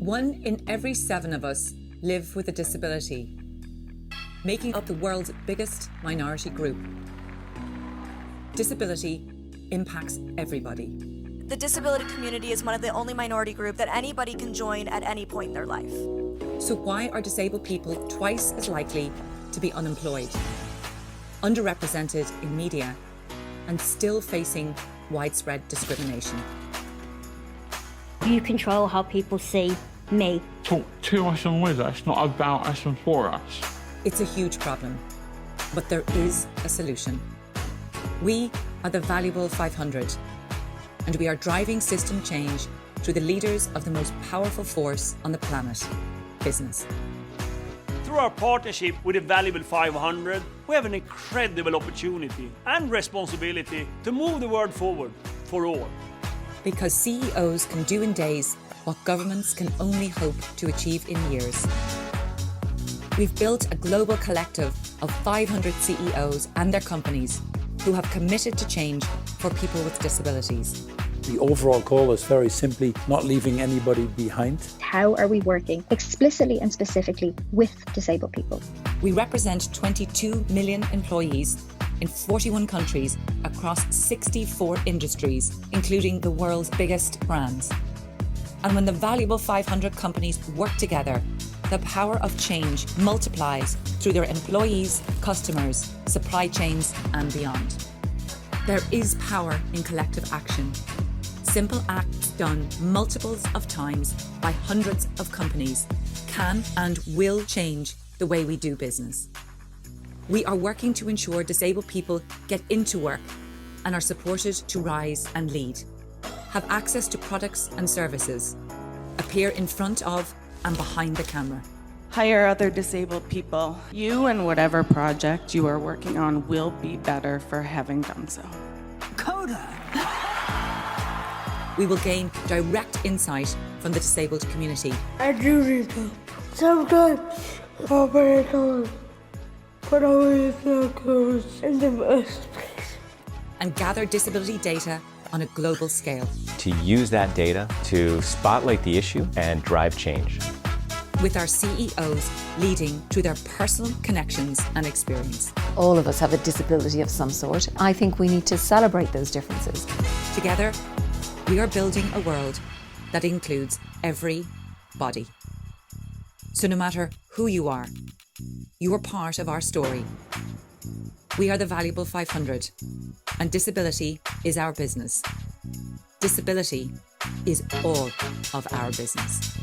1 in every 7 of us live with a disability, making up the world's biggest minority group. Disability impacts everybody. The disability community is one of the only minority group that anybody can join at any point in their life. So why are disabled people twice as likely to be unemployed, underrepresented in media, and still facing widespread discrimination? You control how people see me. Talk to us and with us, not about us and for us. It's a huge problem, but there is a solution. We are the Valuable 500, and we are driving system change through the leaders of the most powerful force on the planet, business. Through our partnership with the Valuable 500, we have an incredible opportunity and responsibility to move the world forward for all. Because CEOs can do in days what governments can only hope to achieve in years. We've built a global collective of 500 CEOs and their companies who have committed to change for people with disabilities. The overall goal is very simply not leaving anybody behind. How are we working explicitly and specifically with disabled people? We represent 22 million employees in 41 countries across 64 industries, including the world's biggest brands. And when the Valuable 500 companies work together, the power of change multiplies through their employees, customers, supply chains, and beyond. There is power in collective action. Simple acts done multiples of times by hundreds of companies can and will change the way we do business. We are working to ensure disabled people get into work and are supported to rise and lead, have access to products and services, appear in front of and behind the camera. Hire other disabled people. You and whatever project you are working on will be better for having done so. Coda! We will gain direct insight from the disabled community. I do need help. Sometimes I'll put it on, but I always feel close in the first place. And gather disability data on a global scale. To use that data to spotlight the issue and drive change. With our CEOs leading through their personal connections and experience. All of us have a disability of some sort. I think we need to celebrate those differences. Together, we are building a world that includes everybody. So no matter who you are part of our story. We are the Valuable 500, and disability is our business. Disability is all of our business.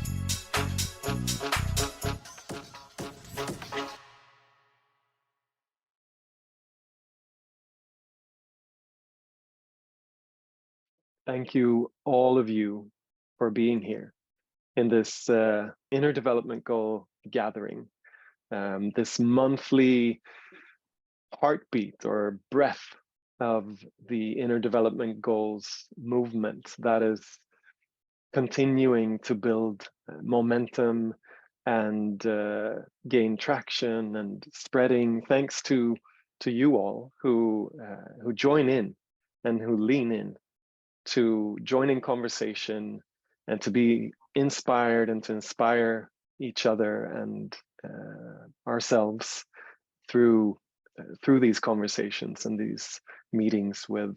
Thank you, all of you, for being here in this Inner Development Goal Gathering, this monthly heartbeat or breath of the Inner Development Goals movement that is continuing to build momentum and gain traction and spreading, thanks to you all who join in and who lean in to join in conversation and to be inspired and to inspire each other and ourselves through these conversations and these meetings with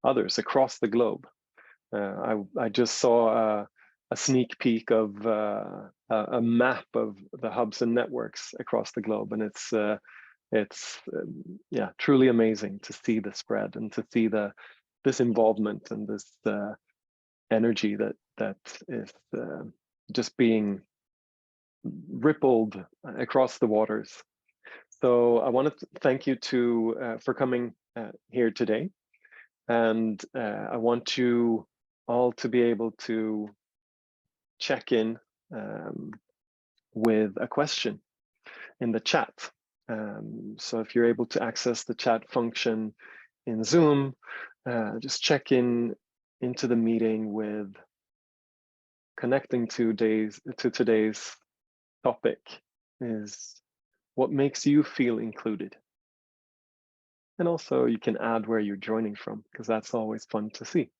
others across the globe. I just saw a sneak peek of a map of the hubs and networks across the globe, and it's yeah, truly amazing to see the spread and to see this involvement and this energy that is just being rippled across the waters. So I want to thank you for coming here today, and I want you all to be able to check in with a question in the chat. So if you're able to access the chat function in Zoom, just check into the meeting with connecting to today's topic is what makes you feel included. And also you can add where you're joining from, because that's always fun to see.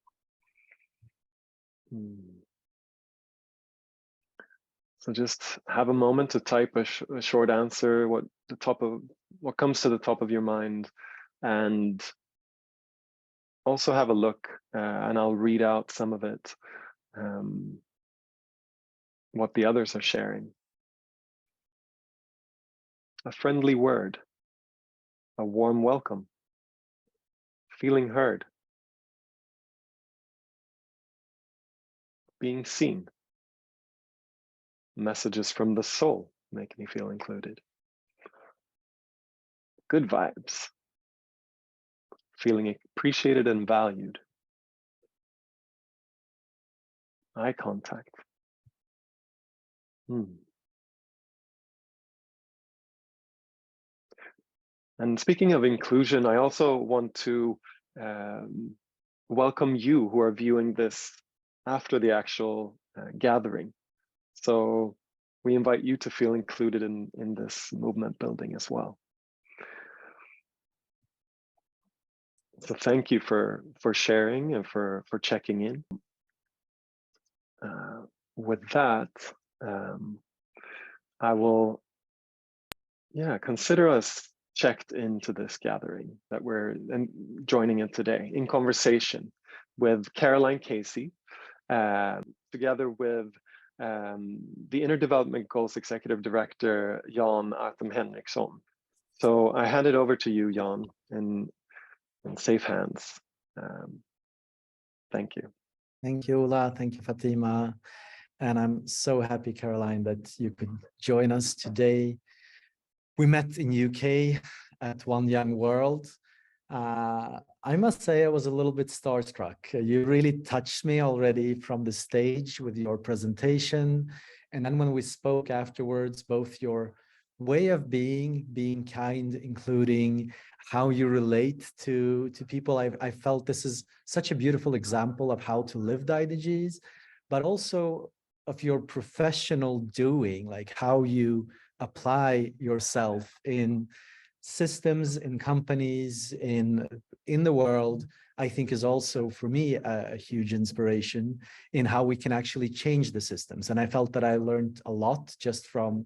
So just have a moment to type a short answer, what comes to the top of your mind, and also have a look, and I'll read out some of it, what the others are sharing. A friendly word, a warm welcome, feeling heard, being seen. Messages from the soul make me feel included. Good vibes, feeling appreciated and valued. Eye contact. And speaking of inclusion, I also want to welcome you who are viewing this after the actual gathering. So we invite you to feel included in this movement building as well. So thank you for sharing and for checking in. With that, I will consider us checked into this gathering that we're joining in today in conversation with Caroline Casey, together with the Inner Development Goals Executive Director, Jan Artem Henriksson. So I hand it over to you, Jan, in safe hands. Thank you. Thank you, Ola. Thank you, Fatima. And I'm so happy, Caroline, that you could join us today. We met in UK at One Young World. I must say I was a little bit starstruck. You really touched me already from the stage with your presentation. And then when we spoke afterwards, both your way of being kind, including how you relate to people. I felt this is such a beautiful example of how to live the IDGs, but also of your professional doing, like how you apply yourself in systems, in companies, in the world, I think is also for me a huge inspiration in how we can actually change the systems. And I felt that I learned a lot just from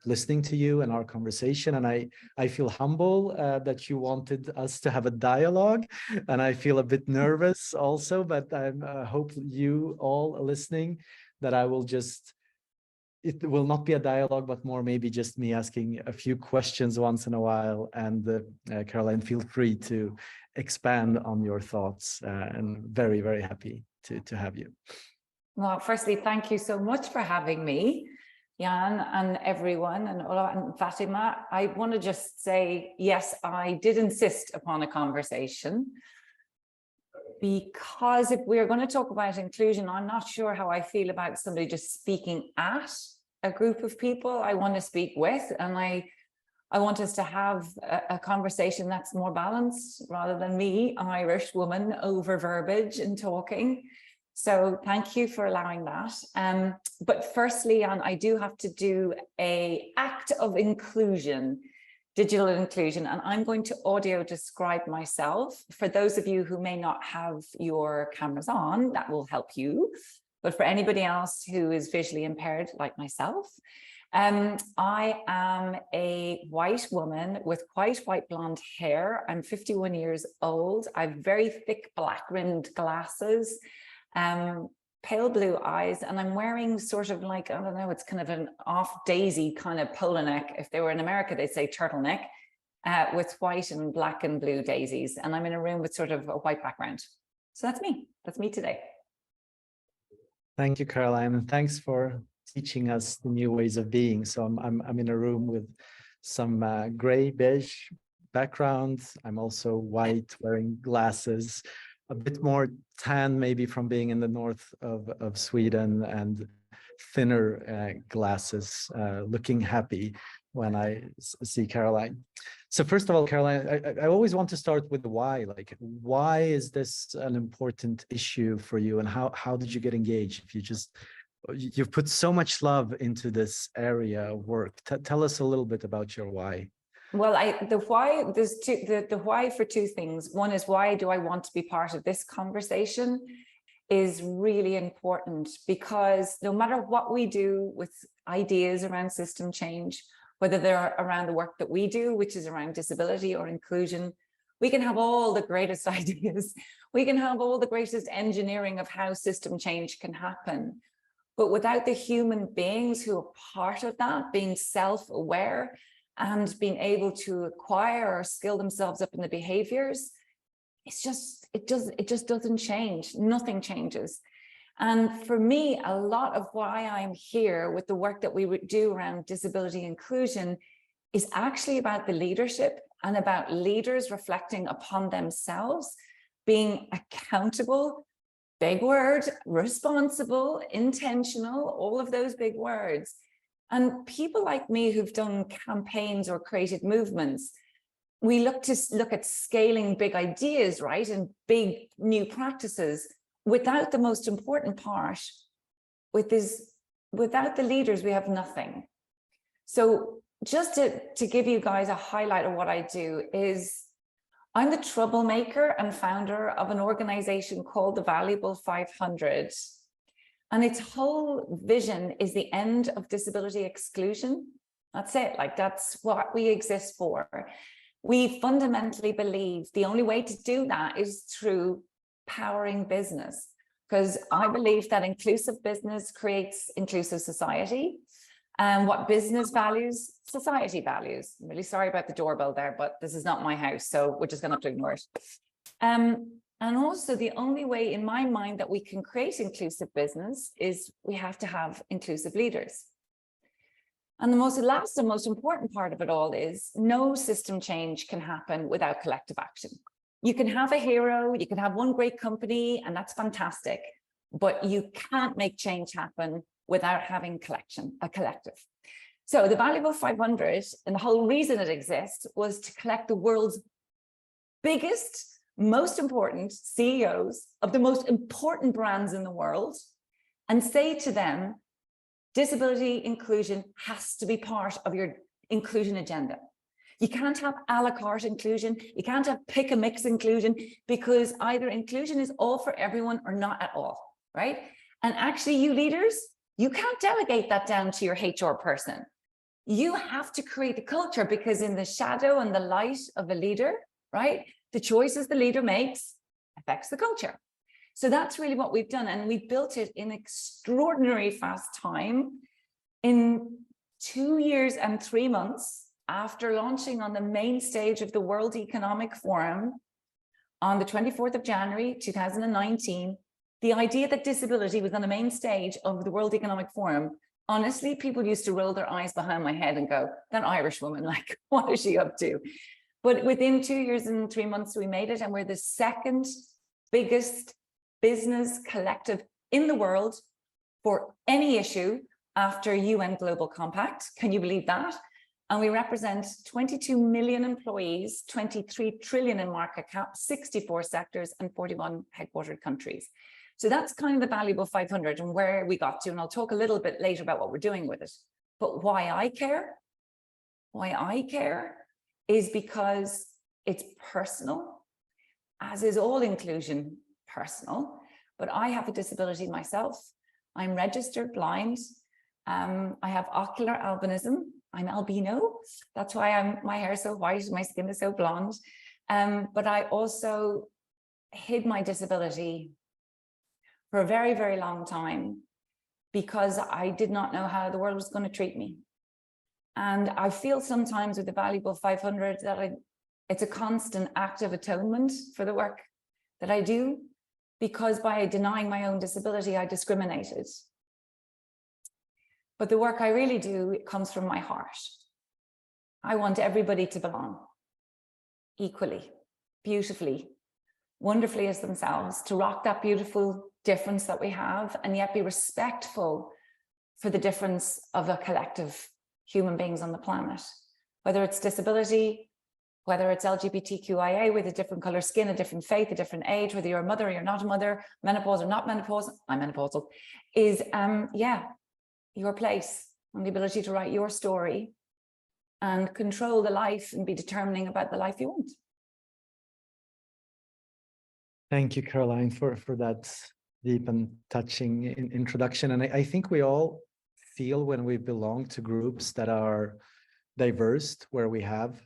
listening to you and our conversation. And I feel humble that you wanted us to have a dialogue, and I feel a bit nervous also, but I hope you all listening that I will just, it will not be a dialogue, but more maybe just me asking a few questions once in a while. And Caroline, feel free to expand on your thoughts, and very, very happy to have you. Well, firstly, thank you so much for having me, Jan, and everyone, and Ola and Fatima. I want to just say, yes, I did insist upon a conversation, because if we're going to talk about inclusion, I'm not sure how I feel about somebody just speaking at a group of people I want to speak with. And I want us to have a conversation that's more balanced rather than me, an Irish woman, over verbiage and talking. So thank you for allowing that. But firstly, I do have to do an act of inclusion, digital inclusion, and I'm going to audio describe myself. For those of you who may not have your cameras on, that will help you. But for anybody else who is visually impaired like myself, I am a white woman with quite white blonde hair. I'm 51 years old. I have very thick black rimmed glasses, pale blue eyes, and I'm wearing sort of like, I don't know, it's kind of an off daisy kind of polo neck. If they were in America, they'd say turtleneck, with white and black and blue daisies. And I'm in a room with sort of a white background. So that's me. That's me today. Thank you, Caroline, and thanks for teaching us the new ways of being. So I'm in a room with some gray beige background. I'm also white, wearing glasses, a bit more tan maybe from being in the north of Sweden, and thinner glasses, looking happy when I see Caroline. So first of all, Caroline, I always want to start with the why. Like, why is this an important issue for you, and how did you get engaged? If you've put so much love into this area of work. Tell us a little bit about your why. Well, the why, there's the why for two things. One is, why do I want to be part of this conversation? is really important, because no matter what we do with ideas around system change, whether they're around the work that we do, which is around disability or inclusion, we can have all the greatest ideas. We can have all the greatest engineering of how system change can happen. But without the human beings who are part of that, being self-aware and being able to acquire or skill themselves up in the behaviors, it just doesn't change. Nothing changes. And for me, a lot of why I'm here with the work that we do around disability inclusion is actually about the leadership and about leaders reflecting upon themselves, being accountable, big word, responsible, intentional, all of those big words. And people like me who've done campaigns or created movements, we look at scaling big ideas, right, and big new practices without the most important part, without the leaders, we have nothing. So just to give you guys a highlight of what I do is I'm the troublemaker and founder of an organization called the Valuable 500. And its whole vision is the end of disability exclusion. That's it, like that's what we exist for. We fundamentally believe the only way to do that is through powering business, because I believe that inclusive business creates inclusive society. And what business values, society values. I'm really sorry about the doorbell there, but this is not my house, so we're just going to have to ignore it. And also the only way in my mind that we can create inclusive business is we have to have inclusive leaders. And the last and most important part of it all is no system change can happen without collective action. You can have a hero, you can have one great company, and that's fantastic, but you can't make change happen without having a collective. So the Valuable 500, and the whole reason it exists, was to collect the world's biggest, most important CEOs of the most important brands in the world and say to them, disability inclusion has to be part of your inclusion agenda. You can't have a la carte inclusion. You can't have pick a mix inclusion, because either inclusion is all for everyone or not at all, right? And actually, you leaders, you can't delegate that down to your HR person. You have to create the culture, because in the shadow and the light of a leader, right, the choices the leader makes affects the culture. So that's really what we've done. And we built it in extraordinary fast time. In 2 years and 3 months after launching on the main stage of the World Economic Forum on the 24th of January, 2019, the idea that disability was on the main stage of the World Economic Forum, honestly, people used to roll their eyes behind my head and go, that Irish woman, like, what is she up to? But within 2 years and 3 months, we made it, and we're the second biggest business collective in the world for any issue after UN Global Compact. Can you believe that? And we represent 22 million employees, 23 trillion in market cap, 64 sectors, and 41 headquartered countries. So that's kind of the Valuable 500 and where we got to. And I'll talk a little bit later about what we're doing with it. But why I care is because it's personal, as is all inclusion personal. But I have a disability myself. I'm registered blind. I have ocular albinism. I'm albino. That's why my hair is so white, my skin is so blonde. But I also hid my disability for a very, very long time because I did not know how the world was going to treat me. And I feel sometimes with the Valuable 500 that it's a constant act of atonement for the work that I do, because by denying my own disability, I discriminated. But the work I really do, it comes from my heart. I want everybody to belong equally, beautifully, wonderfully as themselves, to rock that beautiful difference that we have, and yet be respectful for the difference of a collective human beings on the planet, whether it's disability, whether it's LGBTQIA with a different color skin, a different faith, a different age, whether you're a mother or you're not a mother, menopause or not menopause, I'm menopausal, is your place and the ability to write your story and control the life and be determining about the life you want. Thank you, Caroline, for that deep and touching introduction. And I think we all feel when we belong to groups that are diverse, where we have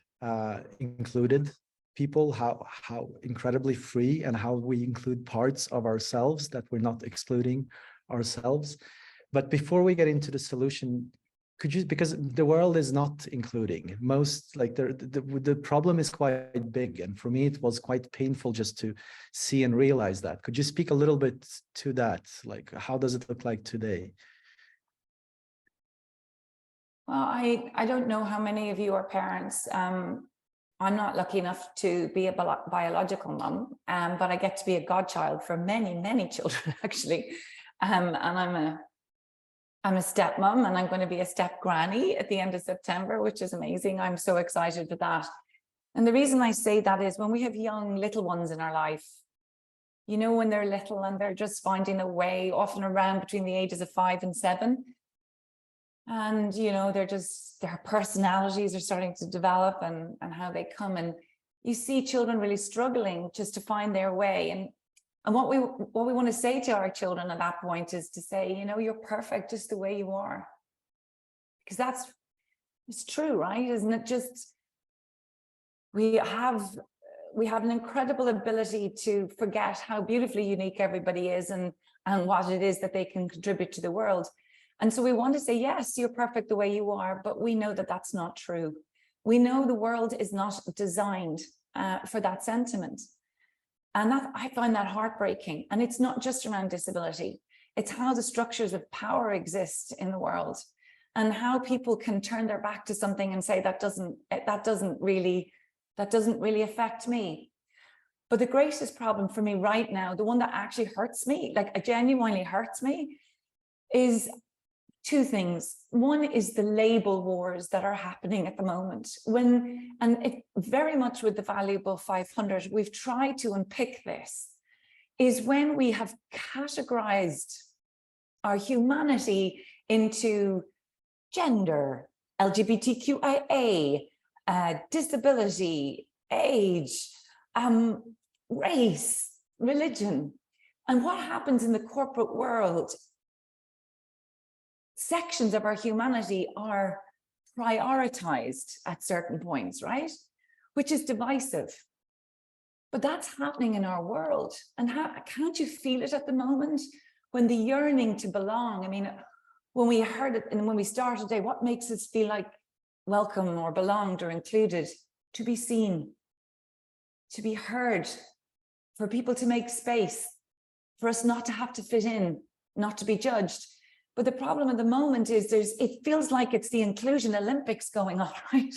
included people, how incredibly free, and how we include parts of ourselves that we're not excluding ourselves. But before we get into the solution, could you, because the world is not including most, like the problem is quite big, and for me it was quite painful just to see and realize that. Could you speak a little bit to that? Like, how does it look like today? Well, I don't know how many of you are parents. I'm not lucky enough to be a biological mum, but I get to be a godchild for many, many children, actually. And I'm a stepmom, and I'm going to be a step granny at the end of September, which is amazing. I'm so excited for that. And the reason I say that is when we have young little ones in our life, you know, when they're little and they're just finding a way, often around between the ages of 5 and 7. And, you know, their personalities are starting to develop and how they come. And you see children really struggling just to find their way. And what we want to say to our children at that point is to say, you know, you're perfect just the way you are. Because it's true, right? Isn't it? Just we have an incredible ability to forget how beautifully unique everybody is and what it is that they can contribute to the world. And so we want to say, yes, you're perfect the way you are, but we know that that's not true. We know the world is not designed for that sentiment. And I find that heartbreaking. And it's not just around disability. It's how the structures of power exist in the world and how people can turn their back to something and say, that doesn't really affect me. But the greatest problem for me right now, the one that actually hurts me, like genuinely hurts me, is two things. One is the label wars that are happening at the moment. Very much with the Valuable 500, we've tried to unpick this, is when we have categorized our humanity into gender, LGBTQIA, disability, age, race, religion. And what happens in the corporate world, sections of our humanity are prioritized at certain points, right? Which is divisive. But that's happening in our world. And can't you feel it at the moment? When the yearning to belong, I mean, when we heard it and when we started today, what makes us feel like welcome or belonged or included? To be seen, to be heard, for people to make space, for us not to have to fit in, not to be judged. But the problem at the moment is it feels like it's the inclusion Olympics going on, right?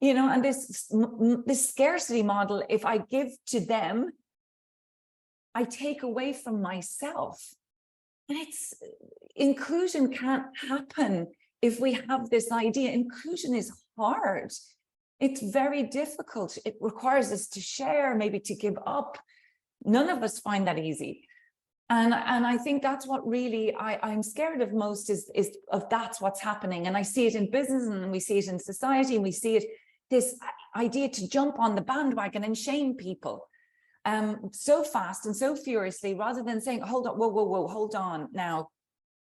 You know, and this scarcity model, if I give to them, I take away from myself. And inclusion can't happen if we have this idea. Inclusion is hard. It's very difficult. It requires us to share, maybe to give up. None of us find that easy. And I think that's what really I'm scared of most is that's what's happening. And I see it in business and we see it in society and we see it, this idea to jump on the bandwagon and shame people so fast and so furiously, rather than saying, hold on, whoa, hold on now.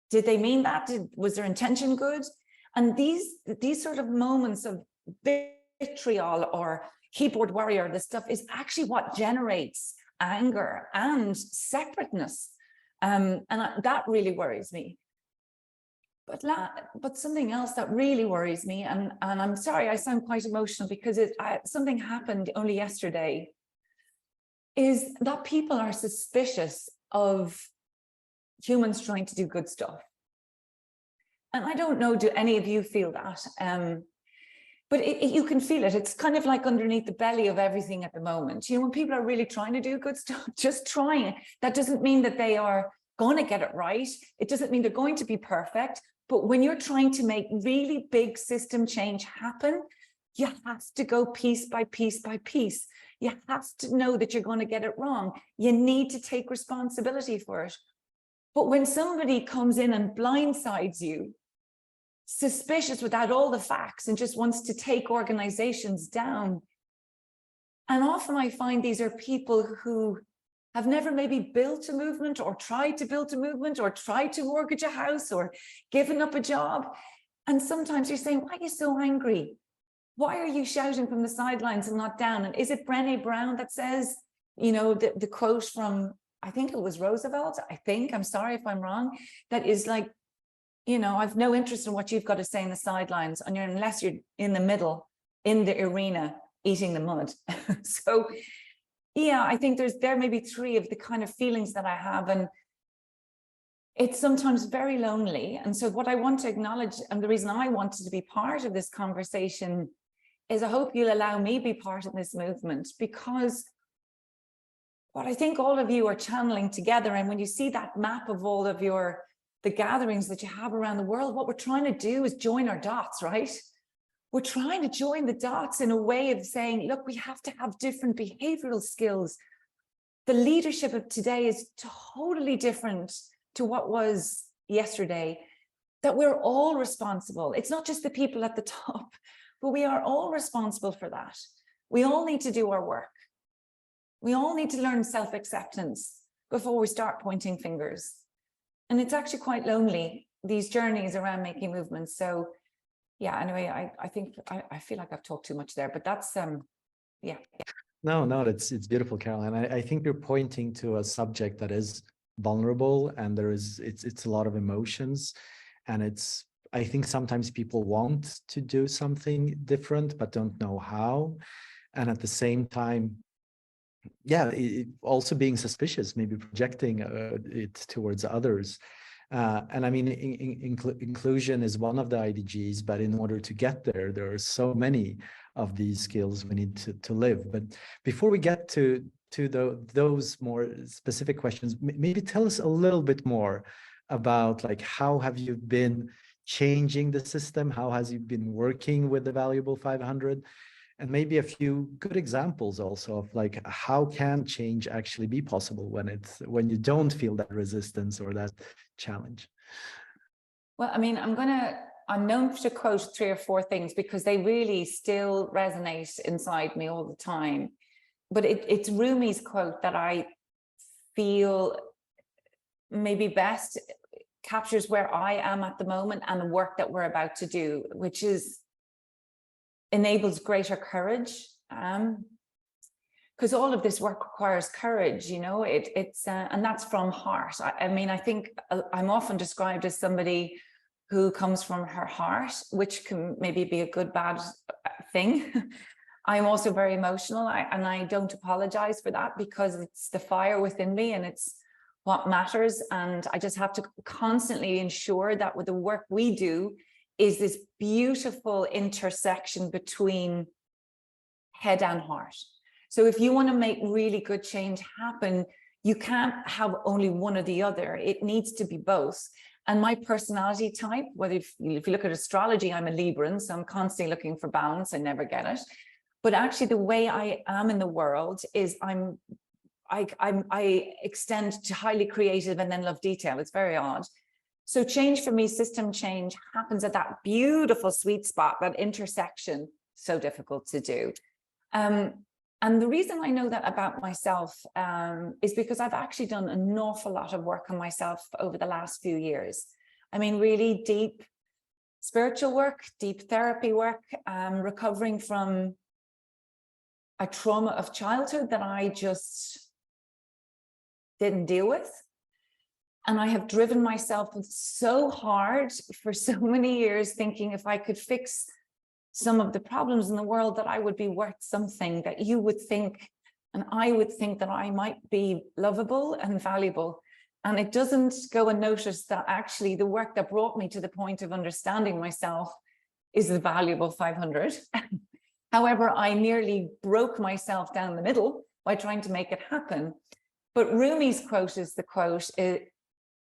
Did they mean that? Was their intention good? And these sort of moments of vitriol or keyboard warrior, this stuff is actually what generates anger and separateness. And that really worries me. But something else that really worries me, and I'm sorry, I sound quite emotional because something happened only yesterday, is that people are suspicious of humans trying to do good stuff. And I don't know, do any of you feel that? But you can feel it. It's kind of like underneath the belly of everything at the moment. You know, when people are really trying to do good stuff, just trying, that doesn't mean that they are going to get it right. It doesn't mean they're going to be perfect. But when you're trying to make really big system change happen, you have to go piece by piece by piece. You have to know that you're going to get it wrong. You need to take responsibility for it. But when somebody comes in and blindsides you, suspicious without all the facts and just wants to take organizations down. And often I find these are people who have never maybe built a movement or tried to build a movement or tried to mortgage a house or given up a job. And sometimes you're saying, why are you so angry? Why are you shouting from the sidelines and not down? And is it Brené Brown that says, you know, the quote from, I think it was Roosevelt, I'm sorry if I'm wrong, that is like, you know, I've no interest in what you've got to say in the sidelines unless you're in the middle, in the arena, eating the mud. So, yeah, I think there may be three of the kind of feelings that I have, and it's sometimes very lonely. And so what I want to acknowledge, and the reason I wanted to be part of this conversation, is I hope you'll allow me be part of this movement, because what I think all of you are channeling together, and when you see that map of all of the gatherings that you have around the world, what we're trying to do is join our dots, right? We're trying to join the dots in a way of saying, look, we have to have different behavioral skills. The leadership of today is totally different to what was yesterday, that we're all responsible. It's not just the people at the top, but we are all responsible for that. We all need to do our work. We all need to learn self-acceptance before we start pointing fingers. And it's actually quite lonely, these journeys around making movements. So yeah, anyway, I think I feel like I've talked too much there, but that's yeah. No, it's beautiful, Caroline. I think you're pointing to a subject that is vulnerable, and it's a lot of emotions, and I think sometimes people want to do something different but don't know how, and at the same time, yeah, also being suspicious, maybe projecting it towards others. And I mean, inclusion is one of the IDGs, but in order to get there, there are so many of these skills we need to live. But before we get to those more specific questions, maybe tell us a little bit more about, like, how have you been changing the system? How has you been working with the Valuable 500? And maybe a few good examples also of, like, how can change actually be possible when you don't feel that resistance or that challenge. Well, I mean, I'm known to quote 3 or 4 things because they really still resonate inside me all the time. But it's Rumi's quote that I feel maybe best captures where I am at the moment and the work that we're about to do, which is enables greater courage. Because all of this work requires courage, you know, it's and that's from heart. I mean, I think I'm often described as somebody who comes from her heart, which can maybe be a good, bad thing. I'm also very emotional, and I don't apologize for that, because it's the fire within me and it's what matters. And I just have to constantly ensure that with the work we do is this beautiful intersection between head and heart. So if you want to make really good change happen, you can't have only one or the other. It needs to be both. And my personality type, whether if you look at astrology, I'm a Libran, so I'm constantly looking for balance. I never get it. But actually the way I am in the world is I extend to highly creative and then love detail. It's very odd. So change for me, system change, happens at that beautiful sweet spot, that intersection, so difficult to do. And the reason I know that about myself is because I've actually done an awful lot of work on myself over the last few years. I mean, really deep spiritual work, deep therapy work, recovering from a trauma of childhood that I just didn't deal with. And I have driven myself so hard for so many years, thinking if I could fix some of the problems in the world, that I would be worth something, that you would think, and I would think that I might be lovable and valuable. And it doesn't go unnoticed that actually the work that brought me to the point of understanding myself is the Valuable 500. However, I nearly broke myself down the middle by trying to make it happen. But Rumi's quote is the quote.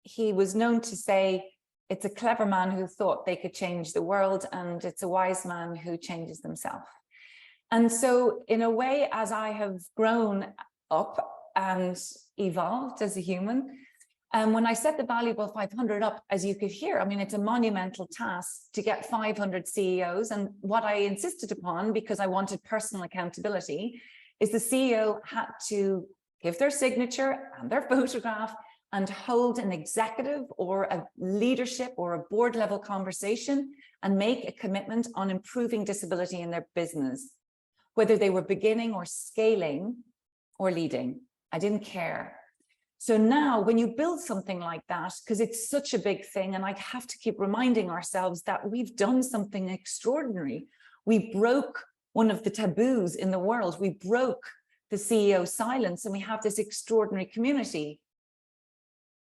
He was known to say, it's a clever man who thought they could change the world, and it's a wise man who changes themselves. And so in a way, as I have grown up and evolved as a human, and when I set the Valuable 500 up, as you could hear, I mean, it's a monumental task to get 500 CEOs. And what I insisted upon, because I wanted personal accountability, is the CEO had to give their signature and their photograph and hold an executive or a leadership or a board level conversation and make a commitment on improving disability in their business, whether they were beginning or scaling or leading. I didn't care. So now when you build something like that, because it's such a big thing, and I have to keep reminding ourselves that we've done something extraordinary. We broke one of the taboos in the world. We broke the CEO silence, and we have this extraordinary community.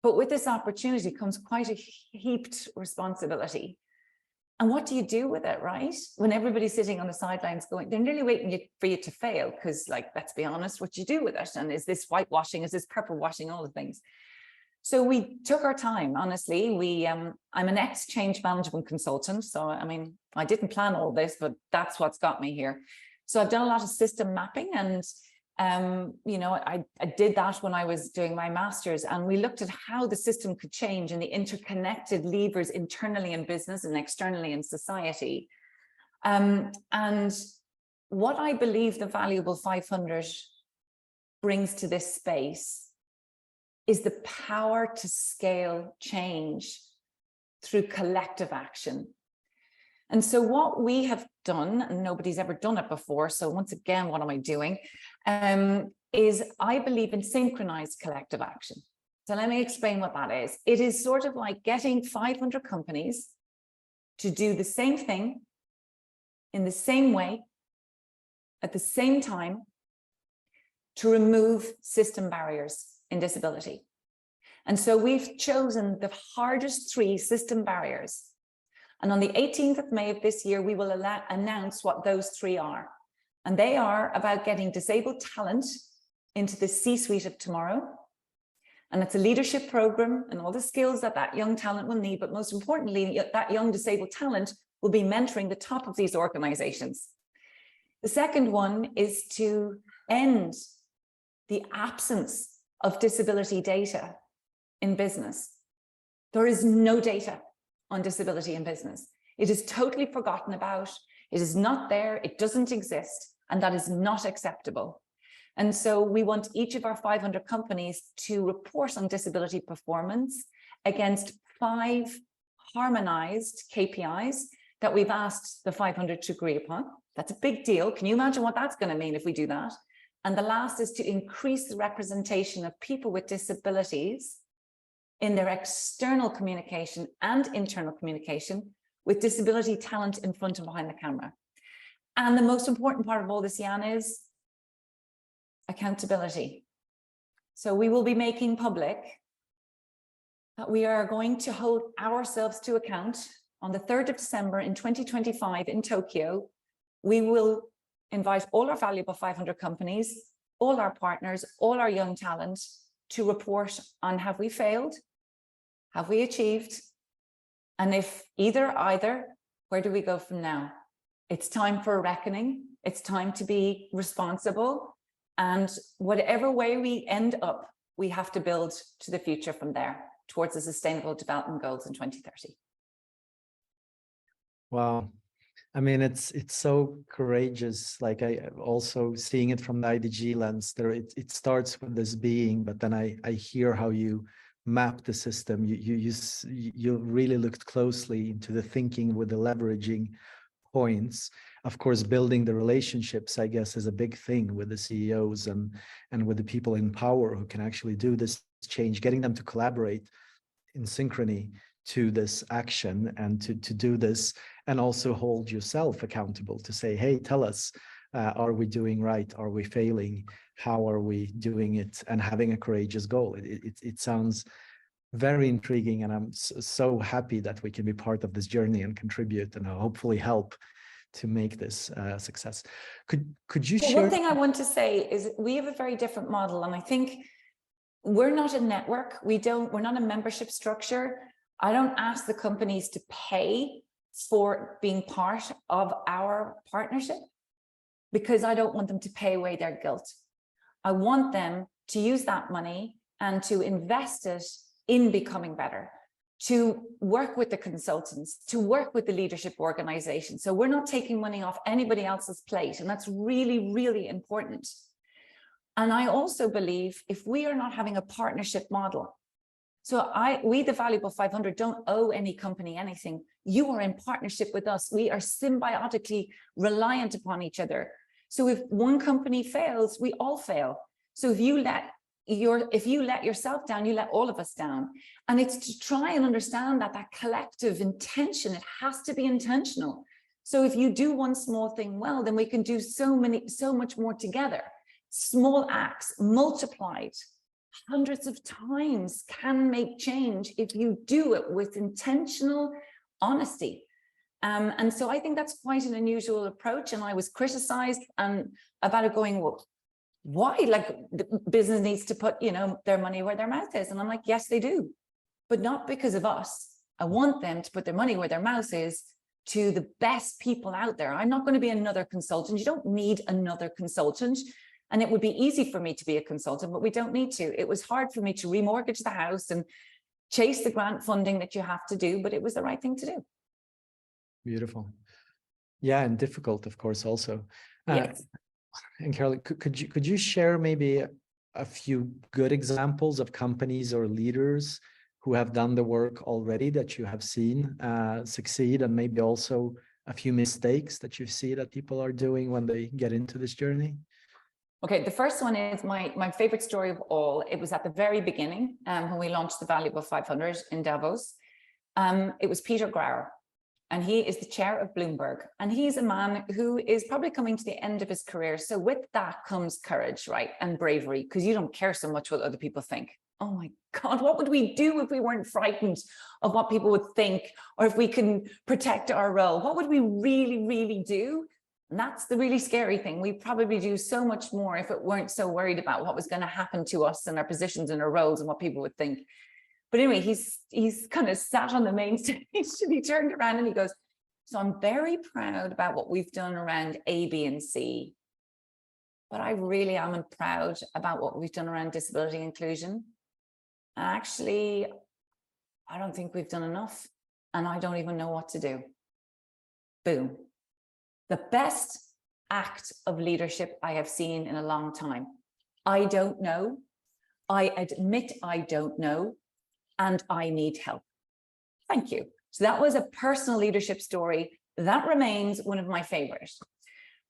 But with this opportunity comes quite a heaped responsibility. And what do you do with it, right? When everybody's sitting on the sidelines going, they're nearly waiting for you to fail, because, like, let's be honest, what you do with it, and is this whitewashing, is this purple washing, all the things. So we took our time, honestly. I'm an ex-change management consultant, so I mean, I didn't plan all this, but that's what's got me here. So I've done a lot of system mapping, and you know, I did that when I was doing my master's, and we looked at how the system could change and the interconnected levers internally in business and externally in society. And what I believe the Valuable 500 brings to this space is the power to scale change through collective action. And so what we have done, and nobody's ever done it before, so once again, what am I doing, is I believe in synchronized collective action. So let me explain what that is. It is sort of like getting 500 companies to do the same thing in the same way, at the same time, to remove system barriers in disability. And so we've chosen the hardest 3 system barriers. And on the 18th of May of this year, we will announce what those 3 are. And they are about getting disabled talent into the C-suite of tomorrow. And it's a leadership program and all the skills that that young talent will need. But most importantly, that young disabled talent will be mentoring the top of these organizations. The second one is to end the absence of disability data in business. There is no data on disability in business. It is totally forgotten about. It is not there. It doesn't exist. And that is not acceptable. And so we want each of our 500 companies to report on disability performance against 5 harmonized KPIs that we've asked the 500 to agree upon. That's a big deal. Can you imagine what that's going to mean if we do that? And the last is to increase the representation of people with disabilities in their external communication and internal communication with disability talent in front and behind the camera. And the most important part of all this, Jan, is accountability. So we will be making public that we are going to hold ourselves to account on the 3rd of December in 2025 in Tokyo. We will invite all our Valuable 500 companies, all our partners, all our young talent to report on, have we failed? Have we achieved? And if either, where do we go from now? It's time for a reckoning. It's time to be responsible. And whatever way we end up, we have to build to the future from there towards the Sustainable Development Goals in 2030. Wow. I mean, it's so courageous. Like, I also seeing it from the IDG lens there, it starts with this being, but then I hear how you map the system. You really looked closely into the thinking with the leveraging points. Of course, building the relationships, I guess, is a big thing with the CEOs and with the people in power who can actually do this change, getting them to collaborate in synchrony to this action and to do this, and also hold yourself accountable to say, hey, tell us, are we doing right? Are we failing? How are we doing it? And having a courageous goal. It sounds very intriguing, and I'm so happy that we can be part of this journey and contribute and hopefully help to make this a success. Could you share? One thing I want to say is we have a very different model, and I think we're not a network. We're not a membership structure. I don't ask the companies to pay for being part of our partnership because I don't want them to pay away their guilt. I want them to use that money and to invest it in becoming better, to work with the consultants, to work with the leadership organization. So we're not taking money off anybody else's plate. And that's really, really important. And I also believe if we are not having a partnership model, so we, the Valuable 500, don't owe any company anything. You are in partnership with us. We are symbiotically reliant upon each other. So if one company fails, we all fail. So if you let yourself down, you let all of us down. And it's to try and understand that collective intention, it has to be intentional. So if you do one small thing well, then we can do so much more together. Small acts multiplied hundreds of times can make change if you do it with intentional honesty. And so I think that's quite an unusual approach. And I was criticized about it going, well, why? Like, the business needs to put, their money where their mouth is. And I'm like, yes, they do, but not because of us. I want them to put their money where their mouth is, to the best people out there. I'm not going to be another consultant. You don't need another consultant. And it would be easy for me to be a consultant, but we don't need to. It was hard for me to remortgage the house and chase the grant funding that you have to do, but it was the right thing to do. Beautiful. Yeah, and difficult, of course, also. Yes. And Carol, could you share maybe a few good examples of companies or leaders who have done the work already that you have seen succeed, and maybe also a few mistakes that you see that people are doing when they get into this journey? Okay, the first one is my favorite story of all. It was at the very beginning when we launched the Valuable 500 in Davos. It was Peter Grauer, and he is the chair of Bloomberg. And he's a man who is probably coming to the end of his career. So with that comes courage, right? And bravery, because you don't care so much what other people think. Oh my God, what would we do if we weren't frightened of what people would think, or if we can protect our role? What would we really, really do? And that's the really scary thing. We probably do so much more if it weren't so worried about what was going to happen to us and our positions and our roles and what people would think. But anyway, he's kind of sat on the main stage and he turned around and he goes, so I'm very proud about what we've done around A, B, and C. But I really am proud about what we've done around disability inclusion. Actually, I don't think we've done enough, and I don't even know what to do. Boom. The best act of leadership I have seen in a long time. I don't know. I admit I don't know, and I need help. Thank you. So that was a personal leadership story. That remains one of my favorites.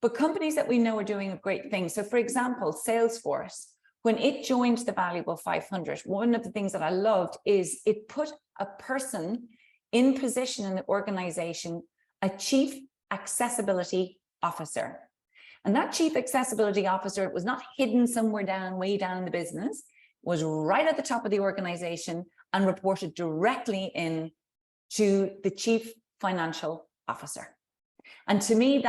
But companies that we know are doing a great thing. So for example, Salesforce, when it joined the Valuable 500, one of the things that I loved is it put a person in position in the organization, a chief accessibility officer. And that chief accessibility officer was not hidden somewhere way down in the business, was right at the top of the organization and reported directly in to the chief financial officer. And to me,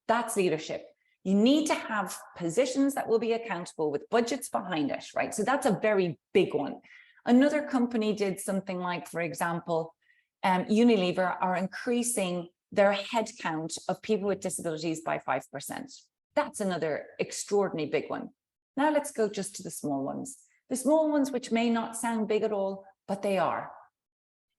that's leadership. You need to have positions that will be accountable with budgets behind it, right? So that's a very big one. Another company did something like, for example, Unilever are increasing their headcount of people with disabilities by 5%. That's another extraordinarily big one. Now let's go just to the small ones. The small ones, which may not sound big at all, but they are.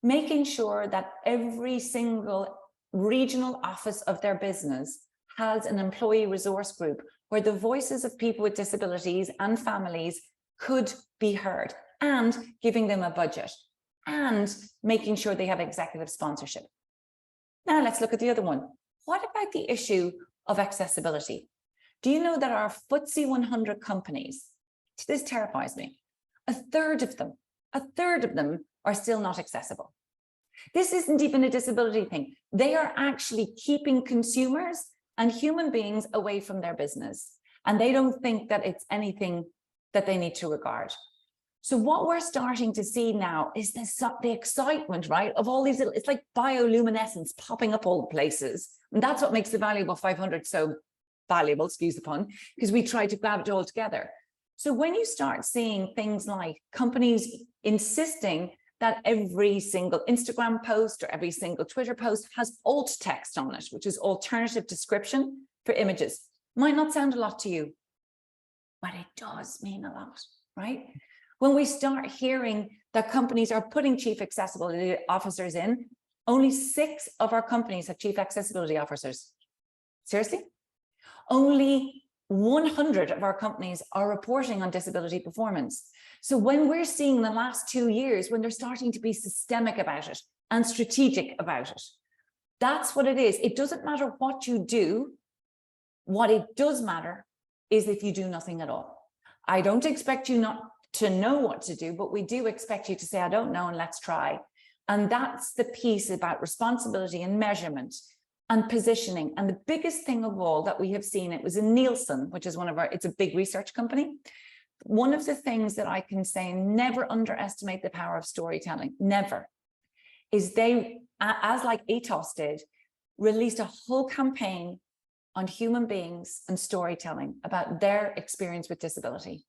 Making sure that every single regional office of their business has an employee resource group where the voices of people with disabilities and families could be heard, and giving them a budget, and making sure they have executive sponsorship. Now let's look at the other one. What about the issue of accessibility? Do you know that our FTSE 100 companies, this terrifies me, a third of them are still not accessible. This isn't even a disability thing. They are actually keeping consumers and human beings away from their business. And they don't think that it's anything that they need to regard. So what we're starting to see now is the excitement, right, of all these little, it's like bioluminescence popping up all the places. And that's what makes the Valuable 500 so valuable, excuse the pun, because we try to grab it all together. So when you start seeing things like companies insisting that every single Instagram post or every single Twitter post has alt text on it, which is alternative description for images, might not sound a lot to you, but it does mean a lot, right? When we start hearing that companies are putting chief accessibility officers in, only 6 of our companies have chief accessibility officers. Seriously? Only 100 of our companies are reporting on disability performance. So when we're seeing the last 2 years, when they're starting to be systemic about it and strategic about it, that's what it is. It doesn't matter what you do. What it does matter is if you do nothing at all. I don't expect you not to know what to do, but we do expect you to say, I don't know, and let's try. And that's the piece about responsibility and measurement and positioning. And the biggest thing of all that we have seen, it was in Nielsen, which is it's a big research company. One of the things that I can say, never underestimate the power of storytelling, never, is they, as like Ethos did, released a whole campaign on human beings and storytelling about their experience with disability.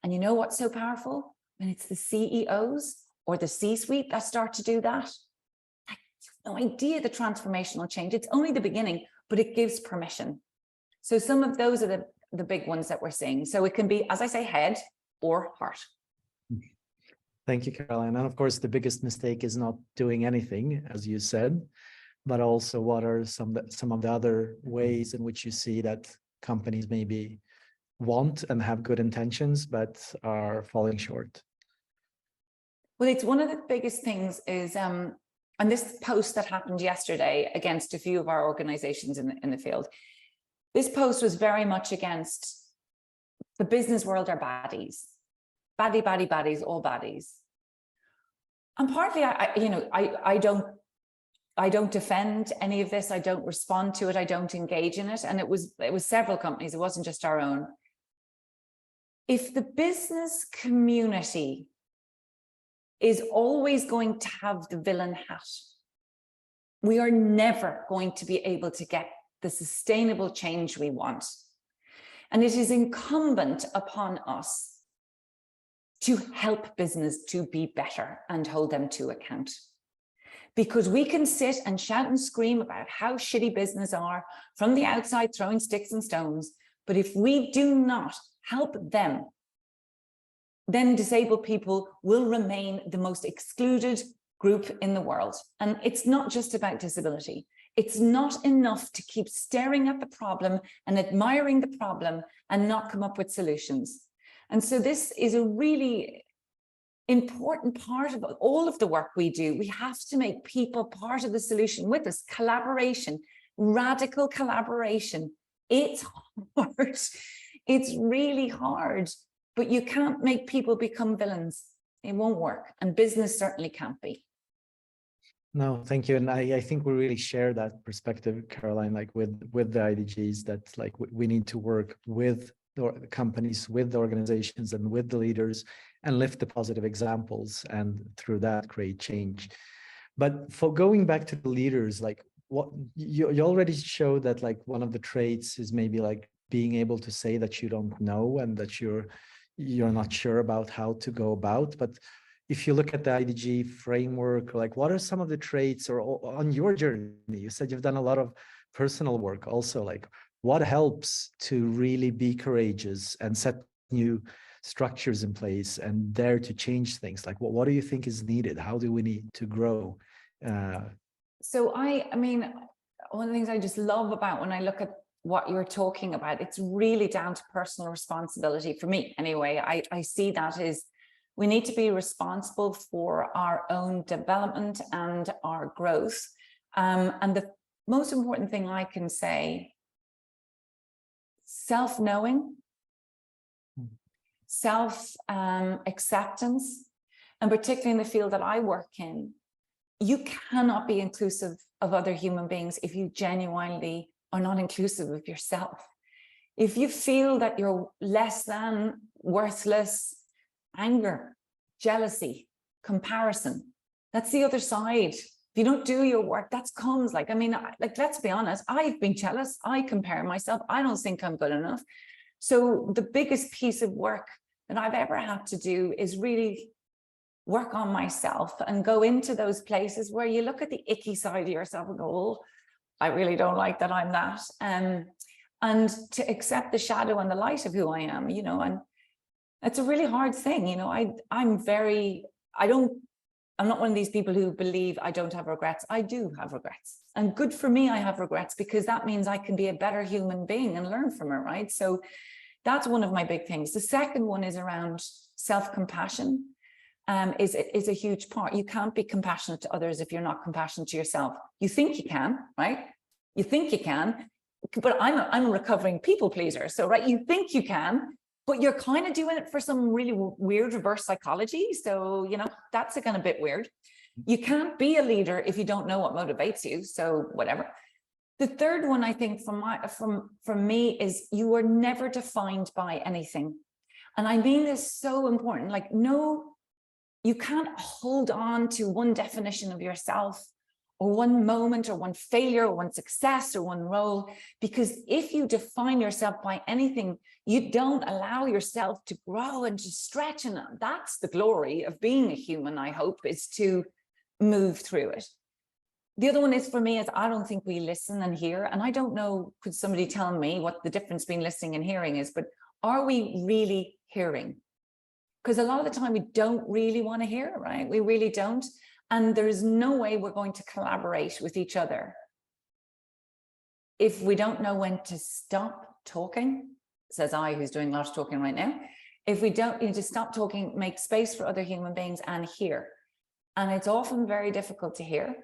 And you know what's so powerful? When it's the CEOs or the C-suite that start to do that, like, you have no idea the transformational change. It's only the beginning, but it gives permission. So some of those are the big ones that we're seeing. So it can be, as I say, head or heart. Thank you, Caroline. And of course, the biggest mistake is not doing anything, as you said, but also what are some of the other ways in which you see that companies maybe want and have good intentions, but are falling short? Well, it's one of the biggest things is, and this post that happened yesterday against a few of our organizations in the field, this post was very much against the business world are baddies. Baddies, all baddies. And partly, I don't defend any of this. I don't respond to it. I don't engage in it. And it was several companies. It wasn't just our own. If the business community is always going to have the villain hat, we are never going to be able to get the sustainable change we want. And it is incumbent upon us to help business to be better and hold them to account. Because we can sit and shout and scream about how shitty business are from the outside, throwing sticks and stones. But if we do not help them, then disabled people will remain the most excluded group in the world. And it's not just about disability. It's not enough to keep staring at the problem and admiring the problem and not come up with solutions. And so this is a really important part of all of the work we do. We have to make people part of the solution with us. Collaboration, radical collaboration. It's hard. It's really hard, but you can't make people become villains. It won't work. And business certainly can't be. No, thank you. And I think we really share that perspective, Caroline, like with the IDGs, that like we need to work with the companies, with the organizations and with the leaders and lift the positive examples and through that create change. But for going back to the leaders, like what you already showed that like one of the traits is maybe like being able to say that you don't know and that you're not sure about how to go about. But if you look at the IDG framework, like what are some of the traits or on your journey? You said you've done a lot of personal work also, like what helps to really be courageous and set new structures in place and dare to change things? Like what do you think is needed? How do we need to grow? So I mean, one of the things I just love about when I look at what you're talking about, it's really down to personal responsibility for me. Anyway, I see that is we need to be responsible for our own development and our growth. And the most important thing I can say, self-knowing, self-acceptance, and particularly in the field that I work in, you cannot be inclusive of other human beings if you genuinely are not inclusive of yourself. If you feel that you're less than, worthless, anger, jealousy, comparison, that's the other side. If you don't do your work, that comes like, I mean, like, let's be honest, I've been jealous. I compare myself. I don't think I'm good enough. So the biggest piece of work that I've ever had to do is really work on myself and go into those places where you look at the icky side of yourself and go, oh, I really don't like that I'm that. And to accept the shadow and the light of who I am, you know, and it's a really hard thing. You know, I don't I'm not one of these people who believe I don't have regrets. I do have regrets, and good for me I have regrets, because that means I can be a better human being and learn from it, right? So that's one of my big things. The second one is around self-compassion. Is a huge part. You can't be compassionate to others if you're not compassionate to yourself. You think you can, right? You think you can, but I'm a recovering people pleaser. So, right, you think you can, but you're kind of doing it for some really weird reverse psychology. So, you know, that's kind of a bit weird. You can't be a leader if you don't know what motivates you. So whatever. The third one, I think, from me is you are never defined by anything. And I mean this so important, like, no, you can't hold on to one definition of yourself, or one moment, or one failure, or one success, or one role, because if you define yourself by anything, you don't allow yourself to grow and to stretch. And that's the glory of being a human, I hope, is to move through it. The other one is, for me, is I don't think we listen and hear. And I don't know, could somebody tell me what the difference between listening and hearing is, but are we really hearing? Because a lot of the time we don't really want to hear, right? We really don't. And there's no way we're going to collaborate with each other if we don't know when to stop talking, says I, who's doing a lot of talking right now. If we don't, you know, to stop talking, make space for other human beings and hear. And it's often very difficult to hear.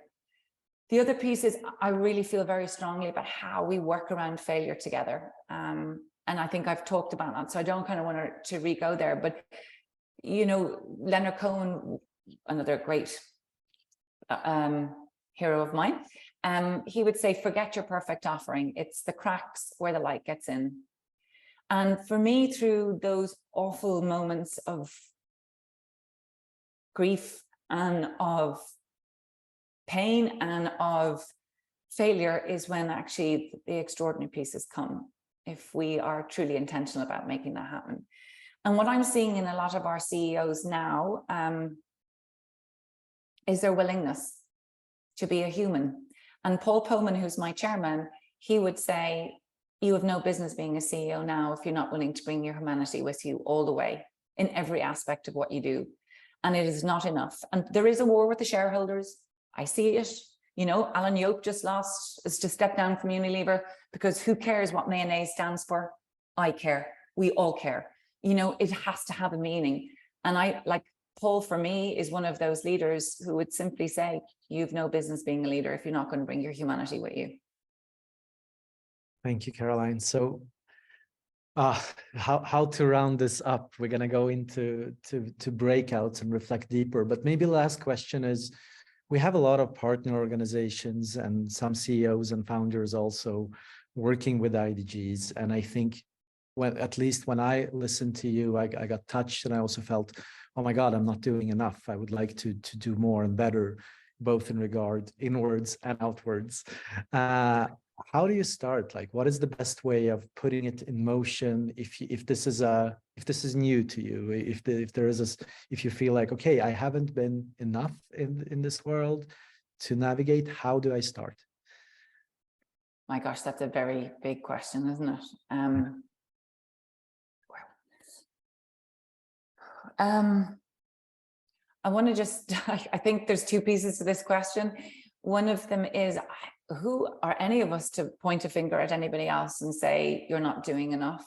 The other piece is I really feel very strongly about how we work around failure together. And I think I've talked about that, so I don't kind of want to re-go there. But, you know, Leonard Cohen, another great hero of mine, he would say, forget your perfect offering. It's the cracks where the light gets in. And for me, through those awful moments of grief and of pain and of failure is when actually the extraordinary pieces come, if we are truly intentional about making that happen. And what I'm seeing in a lot of our CEOs now is their willingness to be a human. And Paul Pullman, who's my chairman, he would say, you have no business being a CEO now if you're not willing to bring your humanity with you all the way in every aspect of what you do. And it is not enough. And there is a war with the shareholders. I see it. You know, Alan Yoke just stepped down from Unilever, because who cares what mayonnaise stands for? I care. We all care. You know, it has to have a meaning. And I, like, Paul, for me, is one of those leaders who would simply say, you've no business being a leader if you're not going to bring your humanity with you. Thank you, Caroline. So how to round this up? We're going to go into breakouts and reflect deeper. But maybe the last question is, we have a lot of partner organizations and some CEOs and founders also working with IDGs. And I think, at least when I listened to you, I got touched, and I also felt, oh my God, I'm not doing enough. I would like to do more and better, both in regard inwards and outwards. How do you start? Like, what is the best way of putting it in motion? If this is new to you, if you feel like, okay, I haven't been enough in this world to navigate, how do I start? My gosh, that's a very big question, isn't it? I want to just, I think there's two pieces to this question. One of them is, who are any of us to point a finger at anybody else and say, you're not doing enough?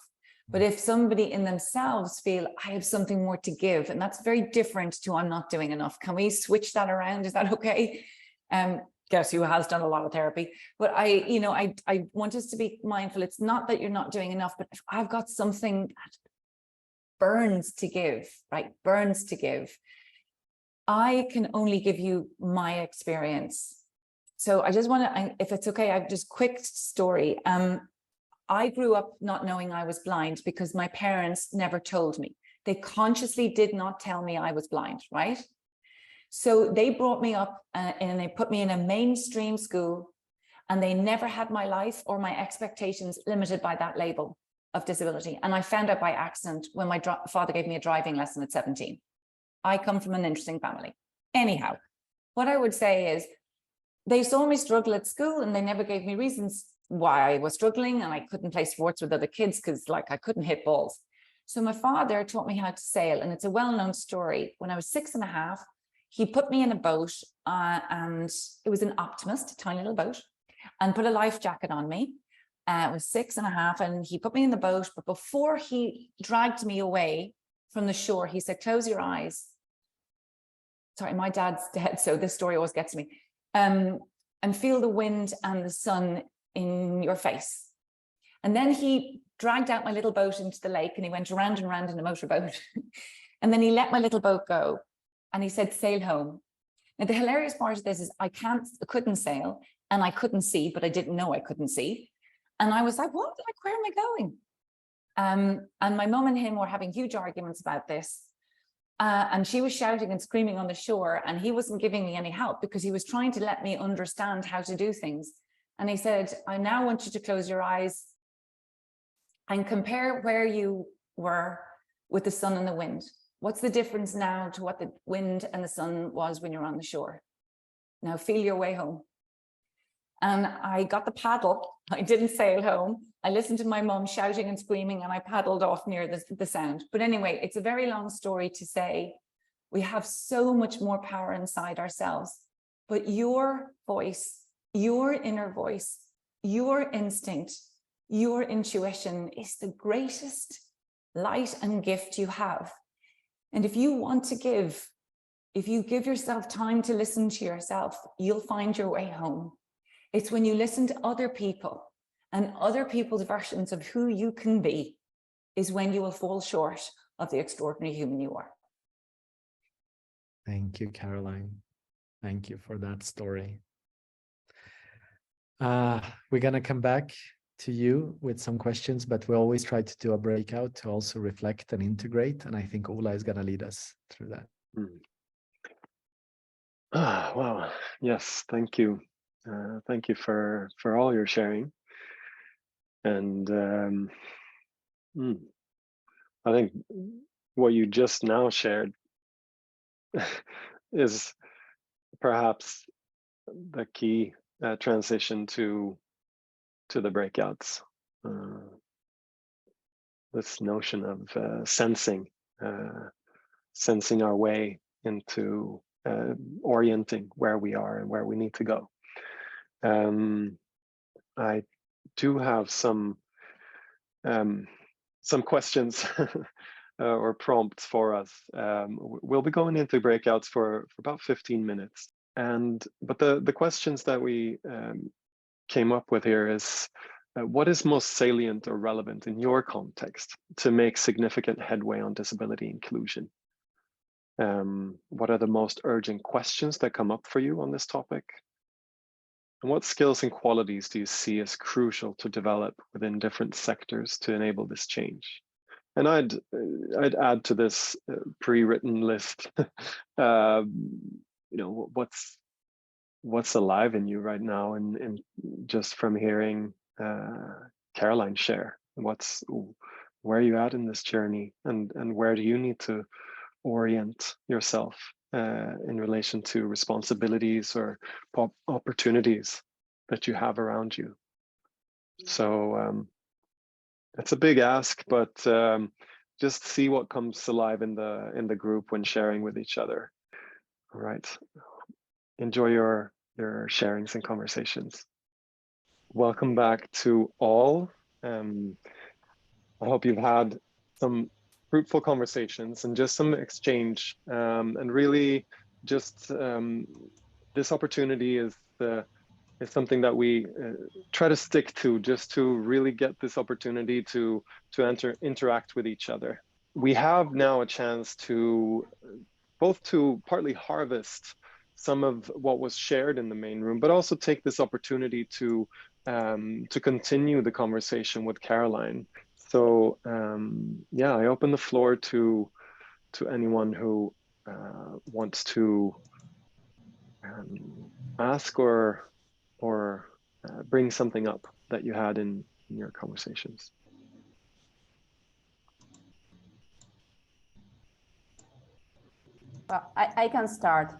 But if somebody in themselves feel, I have something more to give, and that's very different to I'm not doing enough. Can we switch that around? Is that okay? Guess who has done a lot of therapy? But I want us to be mindful. It's not that you're not doing enough, but if I've got something that burns to give, right? Burns to give. I can only give you my experience. So I just want to, if it's okay, I've just quick story. I grew up not knowing I was blind because my parents never told me. They consciously did not tell me I was blind, right? So they brought me up and they put me in a mainstream school, and they never had my life or my expectations limited by that label of disability. And I found out by accident when my father gave me a driving lesson at 17. I come from an interesting family. Anyhow, what I would say is, they saw me struggle at school and they never gave me reasons why I was struggling, and I couldn't play sports with other kids because, like, I couldn't hit balls. So my father taught me how to sail, and it's a well-known story. When I was 6.5, he put me in a boat, and it was an Optimist, a tiny little boat, and put a life jacket on me. It was 6.5, and he put me in the boat. But before he dragged me away from the shore, he said, "Close your eyes." Sorry, my dad's dead, so this story always gets me. And feel the wind and the sun in your face. And then he dragged out my little boat into the lake, and he went round and round in a motorboat. And then he let my little boat go, and he said, "Sail home." Now, the hilarious part of this is I couldn't sail, and I couldn't see, but I didn't know I couldn't see. And I was like, what? Like, where am I going? And my mum and him were having huge arguments about this. And she was shouting and screaming on the shore, and he wasn't giving me any help because he was trying to let me understand how to do things. And he said, "I now want you to close your eyes and compare where you were with the sun and the wind. What's the difference now to what the wind and the sun was when you're on the shore? Now feel your way home." And I got the paddle. I didn't sail home. I listened to my mum shouting and screaming, and I paddled off near the sound. But anyway, it's a very long story to say we have so much more power inside ourselves. But your voice, your inner voice, your instinct, your intuition is the greatest light and gift you have. And if you want to give, if you give yourself time to listen to yourself, you'll find your way home. It's when you listen to other people and other people's versions of who you can be is when you will fall short of the extraordinary human you are. Thank you, Caroline. Thank you for that story. We're going to come back to you with some questions, but we always try to do a breakout to also reflect and integrate. And I think Ola is going to lead us through that. Wow. Yes, thank you. Thank you for all your sharing. And I think what you just now shared is perhaps the key transition to the breakouts. This notion of sensing our way into orienting where we are and where we need to go. I do have some questions or prompts for us. We'll be going into breakouts for about 15 minutes. But the questions that we came up with here is, what is most salient or relevant in your context to make significant headway on disability inclusion? What are the most urgent questions that come up for you on this topic? And what skills and qualities do you see as crucial to develop within different sectors to enable this change? And I'd add to this pre-written list, what's alive in you right now, and just from hearing Caroline share, where are you at in this journey, and where do you need to orient yourself in relation to responsibilities or opportunities that you have around you. So it's a big ask, but just see what comes alive in the group when sharing with each other. All right, enjoy your sharings and conversations. Welcome back to all. I hope you've had some fruitful conversations and just some exchange, and really just this opportunity is something that we try to stick to, just to really get this opportunity to interact with each other. We have now a chance to both to partly harvest some of what was shared in the main room, but also take this opportunity to continue the conversation with Caroline. So yeah, I open the floor to anyone who wants to ask or bring something up that you had in your conversations. Well, I can start.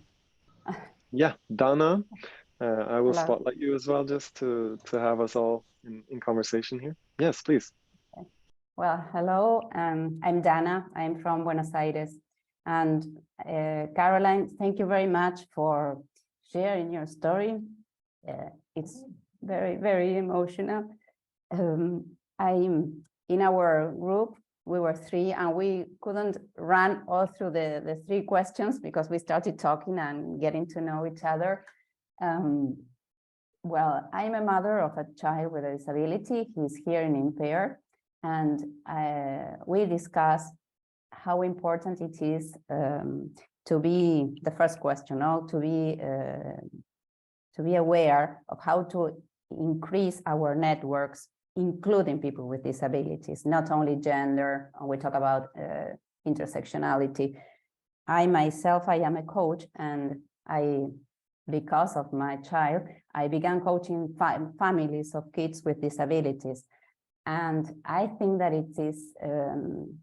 Yeah, Dana, I will Hello. spotlight you as well, just to have us all in conversation here. Yes, please. Well, hello, I'm Dana. I'm from Buenos Aires. And Caroline, thank you very much for sharing your story. It's very, very emotional. In our group, we were 3 and we couldn't run all through the 3 questions because we started talking and getting to know each other. Well, I'm a mother of a child with a disability. He's hearing impaired, and we discussed how important it is to be, the first question, to be aware of how to increase our networks, including people with disabilities, not only gender. We talk about intersectionality. I myself, I am a coach, and because of my child, I began coaching families of kids with disabilities. And I think that it is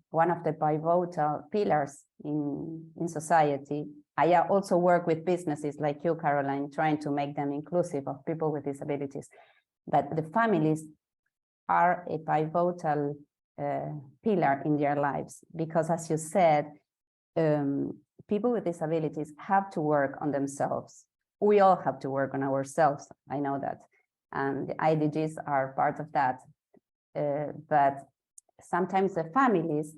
one of the pivotal pillars in society. I also work with businesses like you, Caroline, trying to make them inclusive of people with disabilities. But the families are a pivotal pillar in their lives, because as you said, people with disabilities have to work on themselves. We all have to work on ourselves, I know that. And the IDGs are part of that. But sometimes the families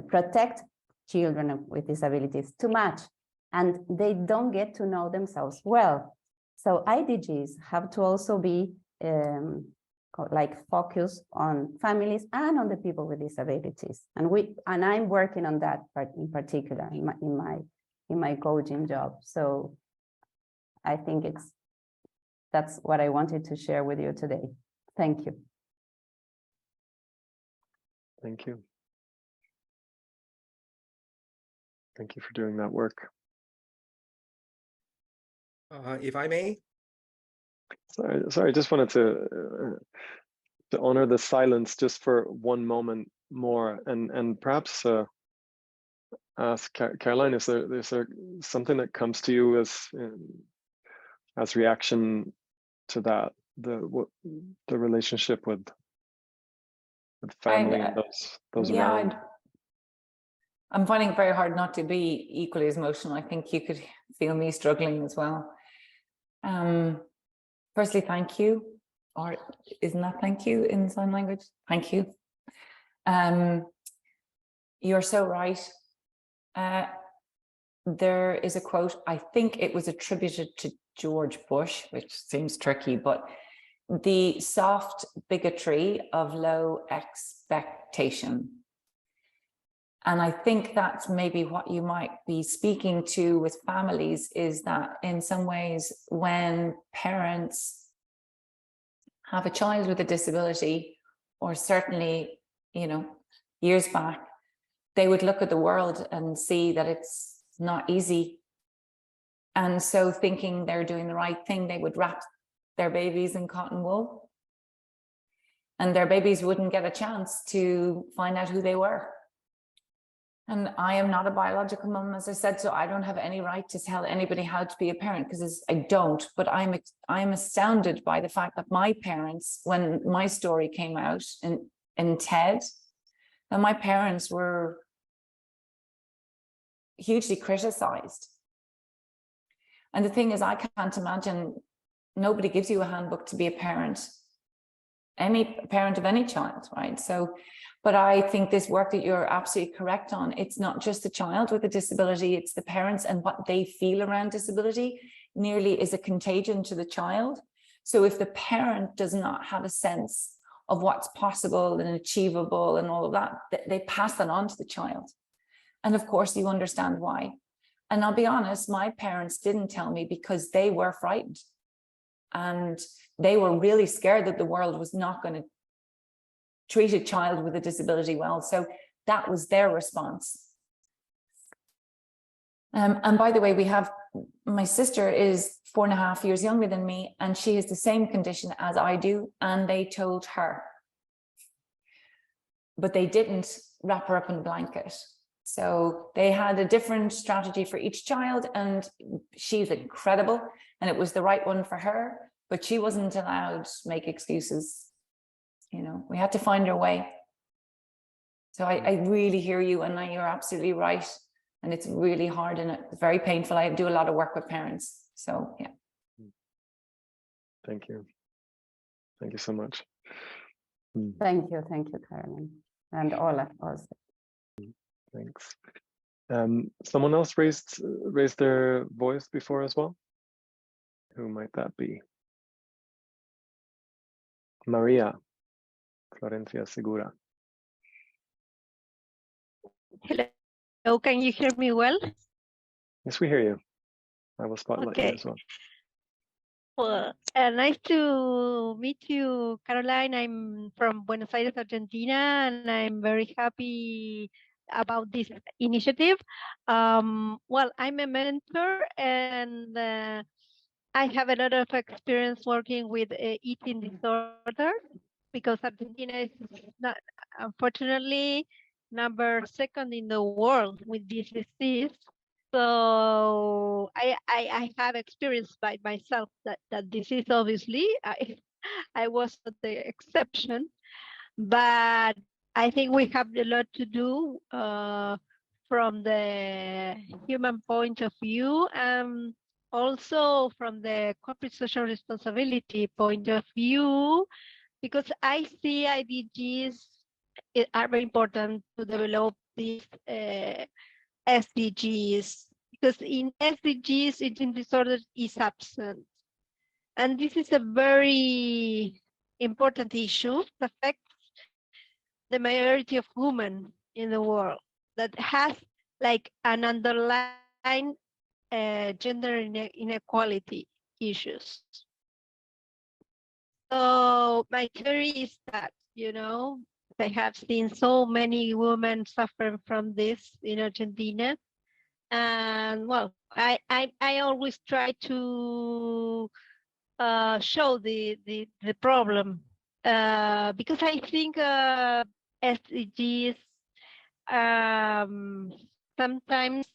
protect children with disabilities too much, and they don't get to know themselves well. So IDGs have to also be focus on families and on the people with disabilities, and I'm working on that part in particular in my coaching job. So I think that's what I wanted to share with you today. Thank you. Thank you. Thank you for doing that work. If I may. Sorry, I just wanted to honor the silence just for one moment more, and perhaps ask Caroline, is there something that comes to you as reaction to that, the relationship with family and those around? I'm finding it very hard not to be equally as emotional. I think you could feel me struggling as well. Firstly, thank you, or isn't that thank you in sign language? Thank you. You're so right. There is a quote, I think it was attributed to George Bush, which seems tricky, but the soft bigotry of low expectation. And I think that's maybe what you might be speaking to with families, is that in some ways, when parents have a child with a disability, or certainly, years back, they would look at the world and see that it's not easy. And so thinking they're doing the right thing, they would wrap their babies in cotton wool, and their babies wouldn't get a chance to find out who they were. And I am not a biological mum, as I said, so I don't have any right to tell anybody how to be a parent, because I don't. But I'm astounded by the fact that my parents, when my story came out in TED, that my parents were hugely criticized. And the thing is, I can't imagine, nobody gives you a handbook to be a parent, any parent of any child, right? So, but I think this work that you're absolutely correct on, it's not just the child with a disability, it's the parents and what they feel around disability nearly is a contagion to the child. So if the parent does not have a sense of what's possible and achievable and all of that, they pass that on to the child. And of course, you understand why. And I'll be honest, my parents didn't tell me because they were frightened. And they were really scared that the world was not going to treat a child with a disability well. So that was their response. And by the way, my sister is 4.5 years younger than me, and she has the same condition as I do, and they told her. But they didn't wrap her up in a blanket. So they had a different strategy for each child, and she's incredible, and it was the right one for her, but she wasn't allowed to make excuses. We had to find our way. So I really hear you, and you're absolutely right. And it's really hard and it's very painful. I do a lot of work with parents. So, yeah. Thank you. Thank you so much. Thank you, Caroline. And Ola also. Thanks. Someone else raised their voice before as well? Who might that be? Maria Florencia Segura. Hello, can you hear me well? Yes, we hear you. I will spotlight you as well. Well, nice to meet you, Caroline. I'm from Buenos Aires, Argentina, and I'm very happy about this initiative. Well, I'm a mentor, and I have a lot of experience working with eating disorders, because Argentina is not, unfortunately, number 2nd in the world with this disease. So I have experienced by myself that disease, obviously. I was not the exception, but I think we have a lot to do from the human point of view, and also from the corporate social responsibility point of view, because I see IDGs are very important to develop these SDGs, because in SDGs, eating disorders is absent. And this is a very important issue that affects the majority of women in the world, that has like an underlying gender inequality issues. So my theory is that, I have seen so many women suffering from this in Argentina. And well, I always try to show the problem, because I think SDGs sometimes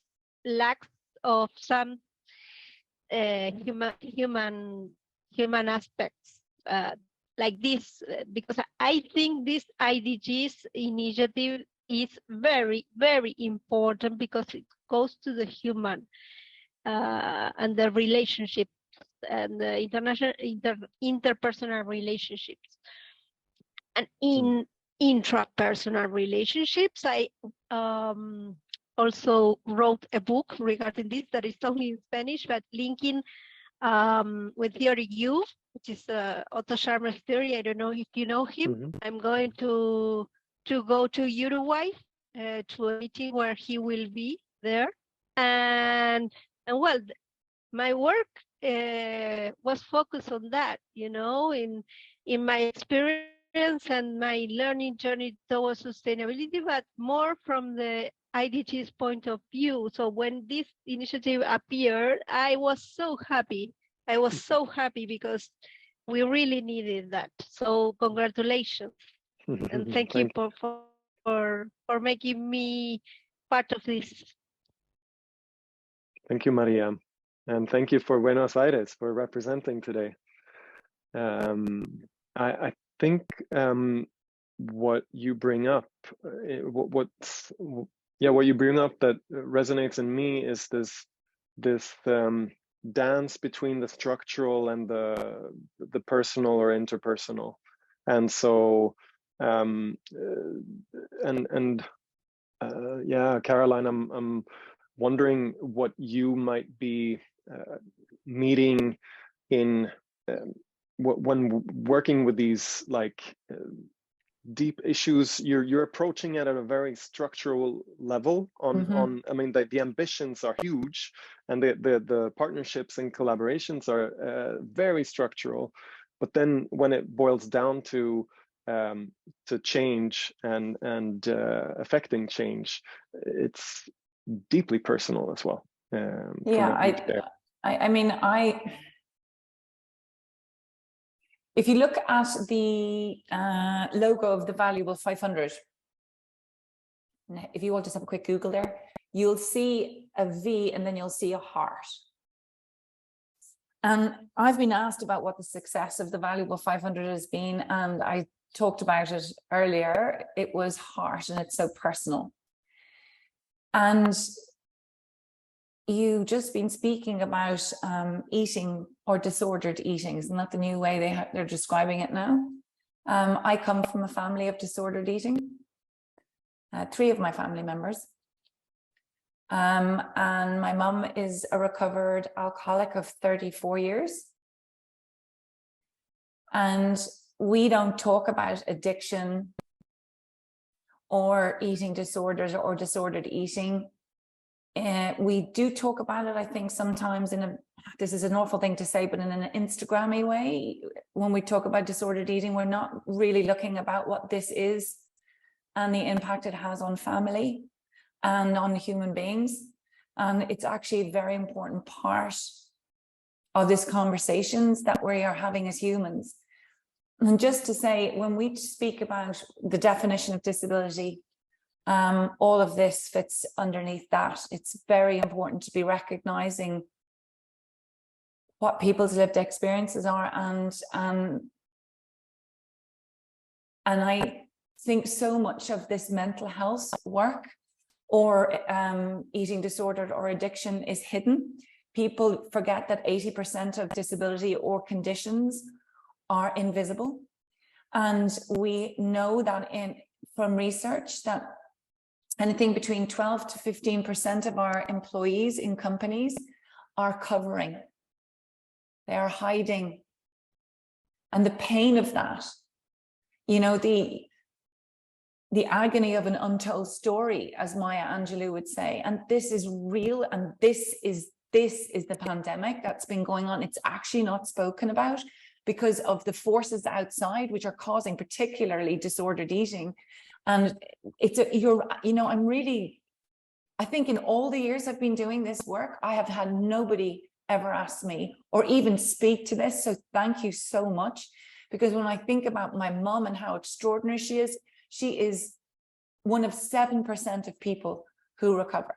lacks of some human aspects like this, because I think this IDGs initiative is very, very important, because it goes to the human and the relationships and the international interpersonal relationships. And in intrapersonal relationships, I also wrote a book regarding this that is only in Spanish, but linking with Theory U, which is Otto Scharmer's theory. I don't know if you know him. I'm going to go to Uruguay to a meeting where he will be there. And well, my work was focused on that, in my experience and my learning journey towards sustainability, but more from the IDG's point of view. So when this initiative appeared, I was so happy. I was so happy because we really needed that. So congratulations. And thank you for making me part of this. Thank you, Maria. And thank you for Buenos Aires for representing today. I think what you bring up, what you bring up that resonates in me is this dance between the structural and the personal or interpersonal. And so Caroline, I'm wondering what you might be meeting in when working with these deep issues. You're approaching it at a very structural level. I mean, the ambitions are huge, and the partnerships and collaborations are very structural. But then when it boils down to change and affecting change, it's deeply personal as well. If you look at the logo of the Valuable 500, if you all just have a quick Google there, you'll see a V and then you'll see a heart. And I've been asked about what the success of the Valuable 500 has been, and I talked about it earlier. It was heart, and it's so personal. And you've just been speaking about eating or disordered eating. Isn't that the new way they're describing it now? I come from a family of disordered eating, 3 of my family members. And my mum is a recovered alcoholic of 34 years. And we don't talk about addiction or eating disorders or disordered eating. We do talk about it, I think, sometimes this is an awful thing to say, but in an Instagrammy way. When we talk about disordered eating, we're not really looking about what this is and the impact it has on family and on human beings. And it's actually a very important part of these conversations that we are having as humans. And just to say, when we speak about the definition of disability, all of this fits underneath that. It's very important to be recognizing what people's lived experiences are, and I think so much of this mental health work or eating disorder or addiction is hidden. People forget that 80% of disability or conditions are invisible, and we know that from research that anything between 12 to 15% of our employees in companies are covering. They are hiding. And the pain of that, you know, the agony of an untold story, as Maya Angelou would say, and this is real, and this is the pandemic that's been going on. It's actually not spoken about because of the forces outside which are causing particularly disordered eating. And I think in all the years I've been doing this work, I have had nobody ever ask me or even speak to this. So thank you so much. Because when I think about my mom and how extraordinary she is one of 7% of people who recover.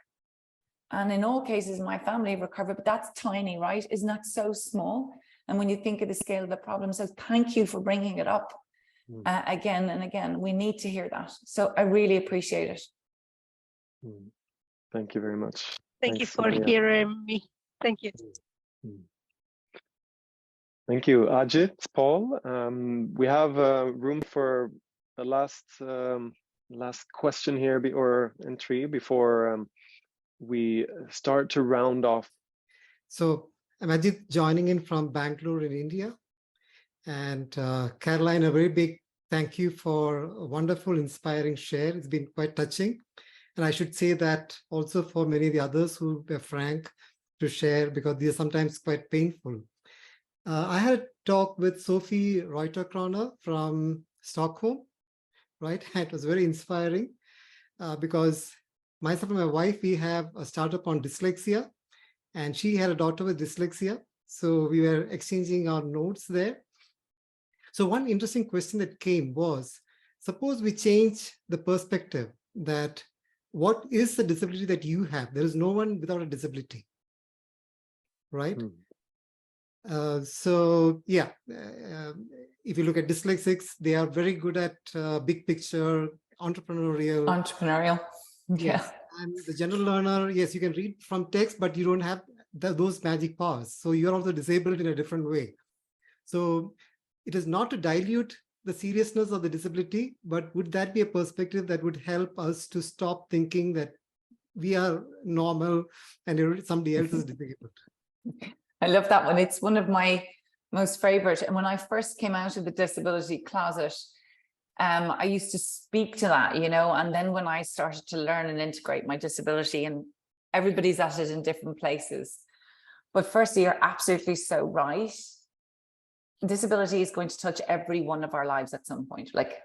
And in all cases, my family recover, but that's tiny, right? Isn't that so small? And when you think of the scale of the problem, so thank you for bringing it up. Again and again, we need to hear that. So I really appreciate it. Thank you very much. Thank you for hearing me. Thank you. Thank you, Ajit, Paul. We have room for the last question here or entry before we start to round off. So I'm Ajit, joining in from Bangalore in India. And Caroline, a very big thank you for a wonderful, inspiring share. It's been quite touching. And I should say that also for many of the others who were frank to share, because these are sometimes quite painful. I had a talk with Sophie Reuter-Kroner from Stockholm, right? It was very inspiring because myself and my wife, we have a startup on dyslexia, and she had a daughter with dyslexia. So we were exchanging our notes there. So one interesting question that came was, suppose we change the perspective that what is the disability that you have? There is no one without a disability, right? So yeah, if you look at dyslexics, they are very good at big picture, entrepreneurial. Yeah. And the general learner, yes, you can read from text, but you don't have those magic powers. So you're also disabled in a different way. So it is not to dilute the seriousness of the disability, but would that be a perspective that would help us to stop thinking that we are normal and somebody else is disabled? I love that one. It's one of my most favorite. And when I first came out of the disability closet, I used to speak to that, you know, and then when I started to learn and integrate my disability, and everybody's at it in different places. But firstly, you're absolutely so right. Disability is going to touch every one of our lives at some point, like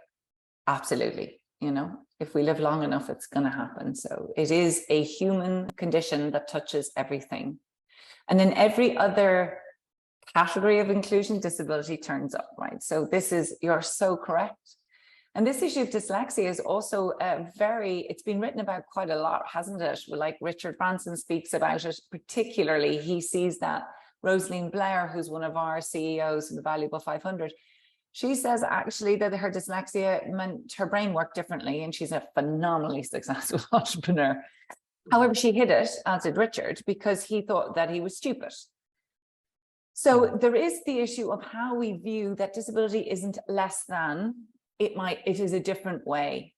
absolutely, you know, if we live long enough, it's going to happen. So it is a human condition that touches everything. And in every other category of inclusion, disability turns up, right? So you're so correct. And this issue of dyslexia is also it's been written about quite a lot, hasn't it? Like Richard Branson speaks about it, particularly he sees that. Rosaline Blair, who's one of our CEOs in the Valuable 500, she says actually that her dyslexia meant her brain worked differently, and she's a phenomenally successful entrepreneur. However, she hid it, as did Richard, because he thought that he was stupid. So there is the issue of how we view that disability isn't less than, it is a different way.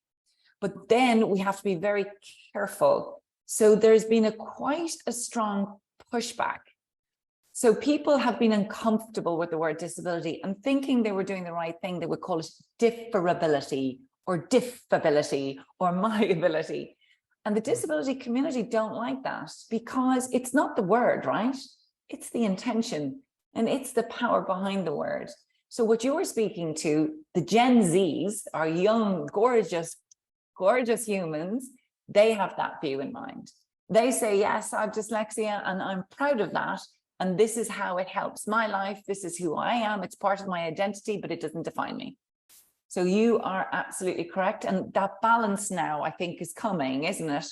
But then we have to be very careful. So there's been quite a strong pushback. So people have been uncomfortable with the word disability and thinking they were doing the right thing. They would call it differability or diffability or my ability. And the disability community don't like that because it's not the word, right? It's the intention and it's the power behind the word. So what you're speaking to, the Gen Zs are young, gorgeous humans. They have that view in mind. They say, yes, I have dyslexia and I'm proud of that. And this is how it helps my life. This is who I am. It's part of my identity, but it doesn't define me. So you are absolutely correct. And that balance now, I think, is coming, isn't it?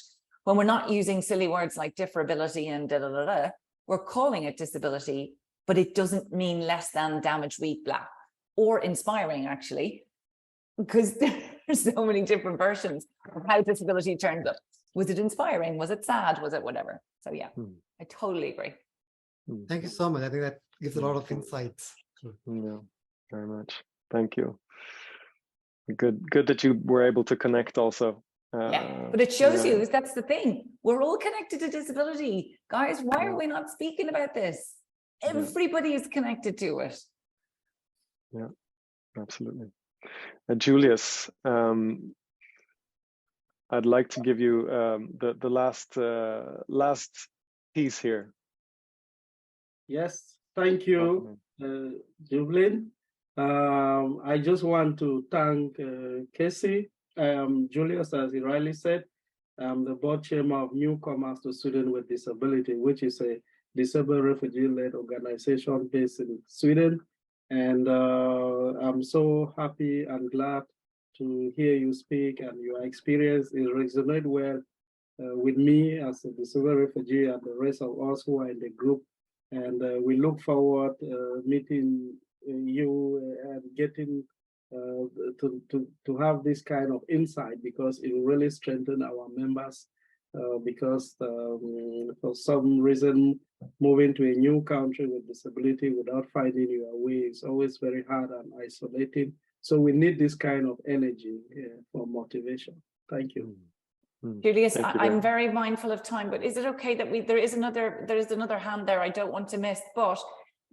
When we're not using silly words like differability and da-da-da-da, we're calling it disability, but it doesn't mean less than, damaged, weak, blah, or inspiring, actually, because there's so many different versions of how disability turns up. Was it inspiring? Was it sad? Was it whatever? So yeah, I totally agree. Thank you so much. I think that gives a lot of insights. Yeah, very much. Thank you. Good that you were able to connect also. Yeah, but it shows you, that's the thing. We're all connected to disability. Guys, why are we not speaking about this? Everybody is connected to it. Yeah, absolutely. Julius, I'd like to give you the last piece here. Yes, thank you, Julian. I just want to thank Casey, Julius, as he rightly said, the board chairman of Newcomers to Students with Disability, which is a disabled refugee-led organization based in Sweden. And I'm so happy and glad to hear you speak, and your experience is resonate well with me as a disabled refugee and the rest of us who are in the group. And we look forward meeting you and getting to have this kind of insight, because it will really strengthen our members. Because for some reason, moving to a new country with disability without finding your way is always very hard and isolating. So we need this kind of energy for motivation. Thank you. Julius, I'm very mindful of time, but is it okay that there is another hand there I don't want to miss? But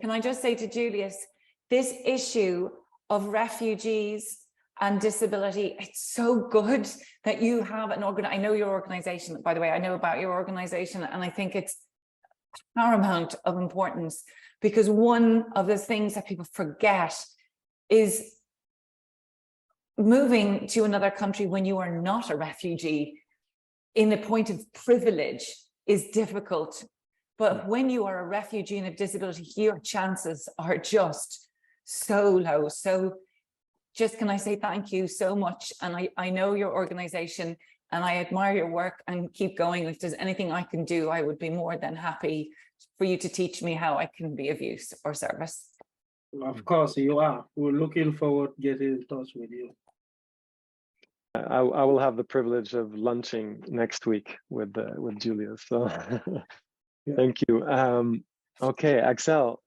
can I just say to Julius, this issue of refugees and disability, it's so good that you have an I know your organization, by the way, I know about your organization, and I think it's paramount of importance, because one of the things that people forget is moving to another country when you are not a refugee in a point of privilege is difficult. But when you are a refugee and a disability, your chances are just so low. So just can I say thank you so much. And I know your organization and I admire your work, and keep going. If there's anything I can do, I would be more than happy for you to teach me how I can be of use or service. Of course you are. We're looking forward to getting in touch with you. I will have the privilege of lunching next week with Julius. So thank you. Okay, Axel,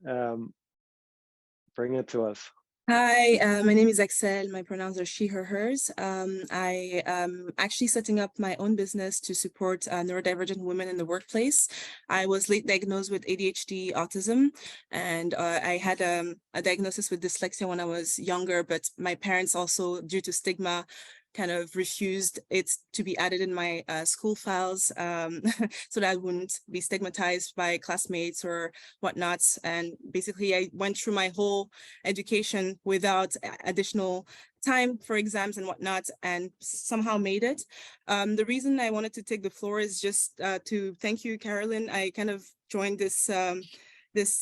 bring it to us. Hi, my name is Axel. My pronouns are she, her, hers. I am actually setting up my own business to support neurodivergent women in the workplace. I was late diagnosed with ADHD autism, and I had a diagnosis with dyslexia when I was younger, but my parents also, due to stigma, kind of refused it to be added in my school files so that I wouldn't be stigmatized by classmates or whatnot. And basically I went through my whole education without additional time for exams and whatnot, and somehow made it. The reason I wanted to take the floor is just to thank you, Carolyn. I kind of joined this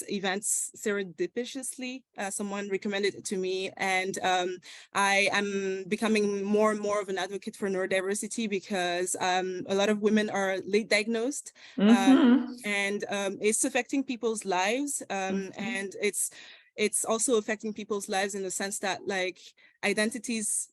event serendipitously. Someone recommended it to me, and I am becoming more and more of an advocate for neurodiversity, because a lot of women are late diagnosed, and it's affecting people's lives, and it's it's also affecting people's lives in the sense that like identities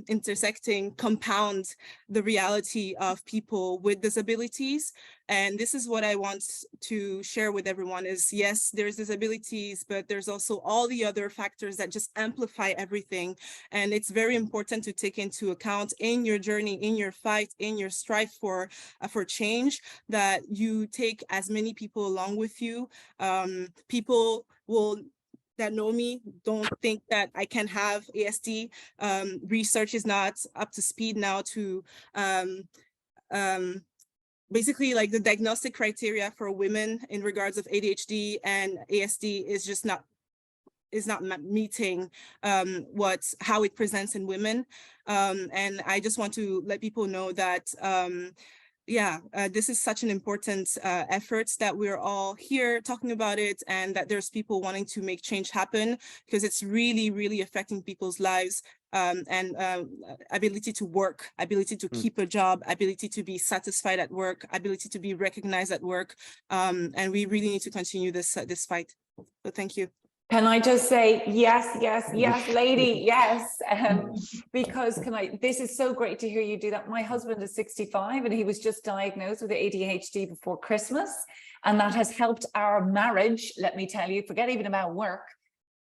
intersecting compound the reality of people with disabilities. And this is what I want to share with everyone is, yes, there's disabilities, but there's also all the other factors that just amplify everything. And it's very important to take into account in your journey, in your fight, in your strive for change, that you take as many people along with you. People that know me don't think that I can have ASD. Research is not up to speed now to basically like the diagnostic criteria for women in regards of ADHD and ASD is just not meeting how it presents in women. And I just want to let people know that this is such an important effort, that we're all here talking about it, and that there's people wanting to make change happen, because it's really, really affecting people's lives, and ability to work, ability to keep a job, ability to be satisfied at work, ability to be recognized at work. And we really need to continue this fight. So thank you. Can I just say yes, yes, yes, lady, yes. Because this is so great to hear you do that. My husband is 65 and he was just diagnosed with ADHD before Christmas. And that has helped our marriage, let me tell you, forget even about work.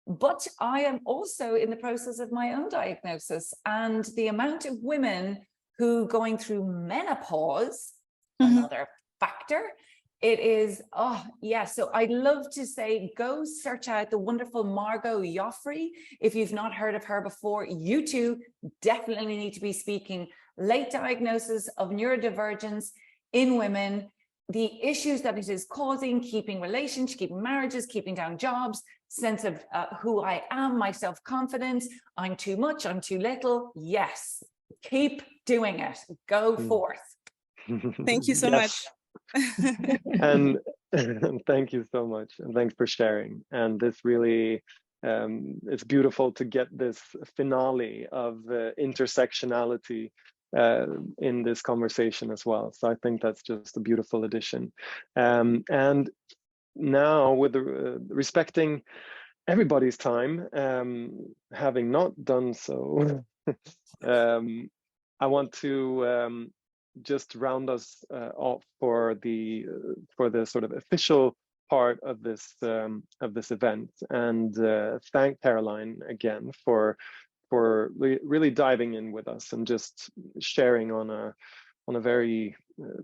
But I am also in the process of my own diagnosis, and the amount of women who going through menopause, another factor, it is, so I'd love to say, go search out the wonderful Margot Joffrey. If you've not heard of her before, you too definitely need to be speaking. Late diagnosis of neurodivergence in women, the issues that it is causing, keeping relationships, keeping marriages, keeping down jobs, sense of who I am, my self-confidence, I'm too much, I'm too little. Yes, keep doing it. Go forth. Thank you so much. And thank you so much, and thanks for sharing. And this really, it's beautiful to get this finale of intersectionality in this conversation as well. So I think that's just a beautiful addition. And now, with respecting everybody's time, having not done so, I want to just round us off for the sort of official part of this event, and thank Caroline again for really diving in with us and just sharing on a very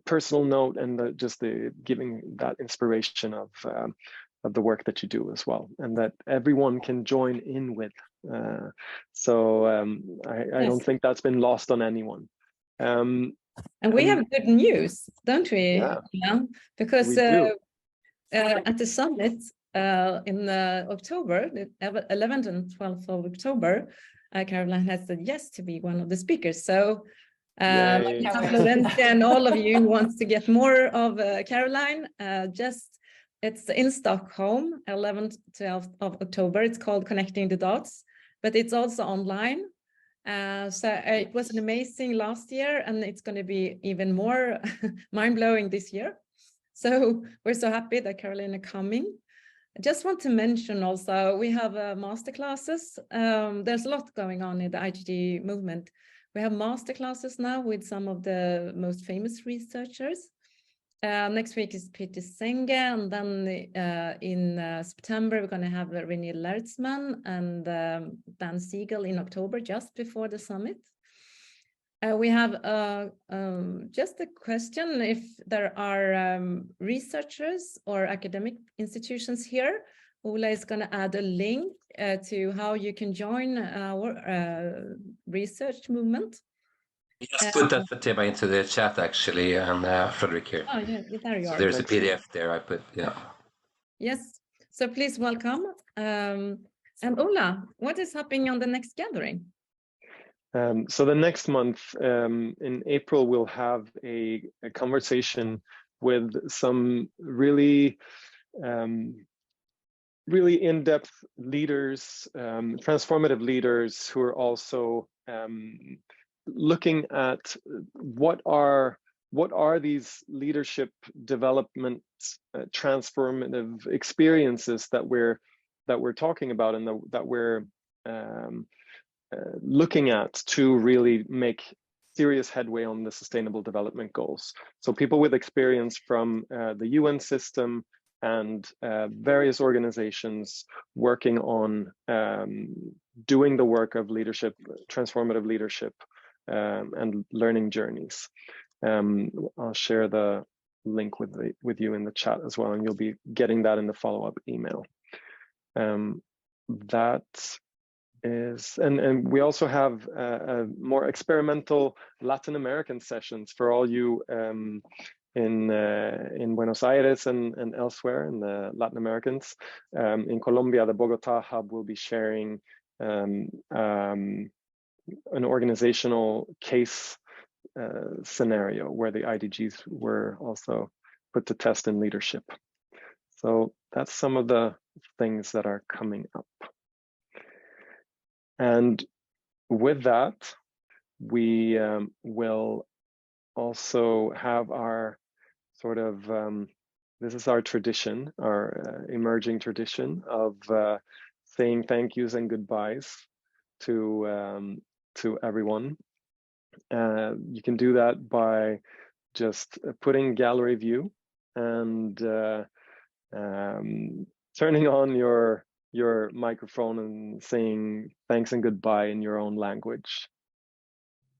personal note, and just giving that inspiration of the work that you do as well, and that everyone can join in with. So I don't think that's been lost on anyone. And we have good news, don't we? Yeah, because at the summit in October, the 11th and 12th of October, Caroline has said yes to be one of the speakers. So and all of you who wants to get more of Caroline, it's in Stockholm, 11th, 12th of October. It's called Connecting the Dots, but it's also online. So it was an amazing last year, and it's going to be even more mind-blowing this year. So we're so happy that Caroline is coming. I just want to mention also, we have masterclasses. There's a lot going on in the IDG movement. We have masterclasses now with some of the most famous researchers. Next week is Peter Senge, and then in September we're going to have René Lertzman and Dan Siegel in October, just before the summit. We have just a question: if there are researchers or academic institutions here, Ola is going to add a link to how you can join our research movement. Just put that Fatima into the chat actually, and Frederick here. Oh yeah, there you are. So there's a PDF there I put, Yes, so please welcome. And Ola, what is happening on the next gathering? So the next month, in April, we'll have a conversation with some really in-depth leaders, transformative leaders, who are also looking at what are these leadership development transformative experiences that we're that we're talking about and that we're looking at to really make serious headway on the Sustainable Development Goals. So people with experience from the UN system and various organizations working on doing the work of leadership, transformative leadership, and learning journeys. I'll share the link with you in the chat as well, and you'll be getting that in the follow-up email. That is, and we also have more experimental Latin American sessions for all you in Buenos Aires and elsewhere, in the Latin Americans. In Colombia, the Bogota hub will be sharing an organizational case scenario where the IDGs were also put to test in leadership. So that's some of the things that are coming up. And with that, we will also have our sort of, this is our tradition, our emerging tradition of saying thank yous and goodbyes to everyone. You can do that by just putting gallery view and turning on your microphone and saying thanks and goodbye in your own language.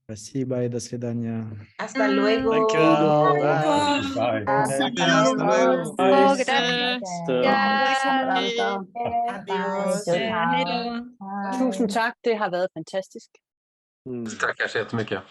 Спасибо и до свидания. Hasta luego. Thank you. Bye. Bye. Hasta luego. Tusind tak, det har været fantastisk. Tackar så jättemycket.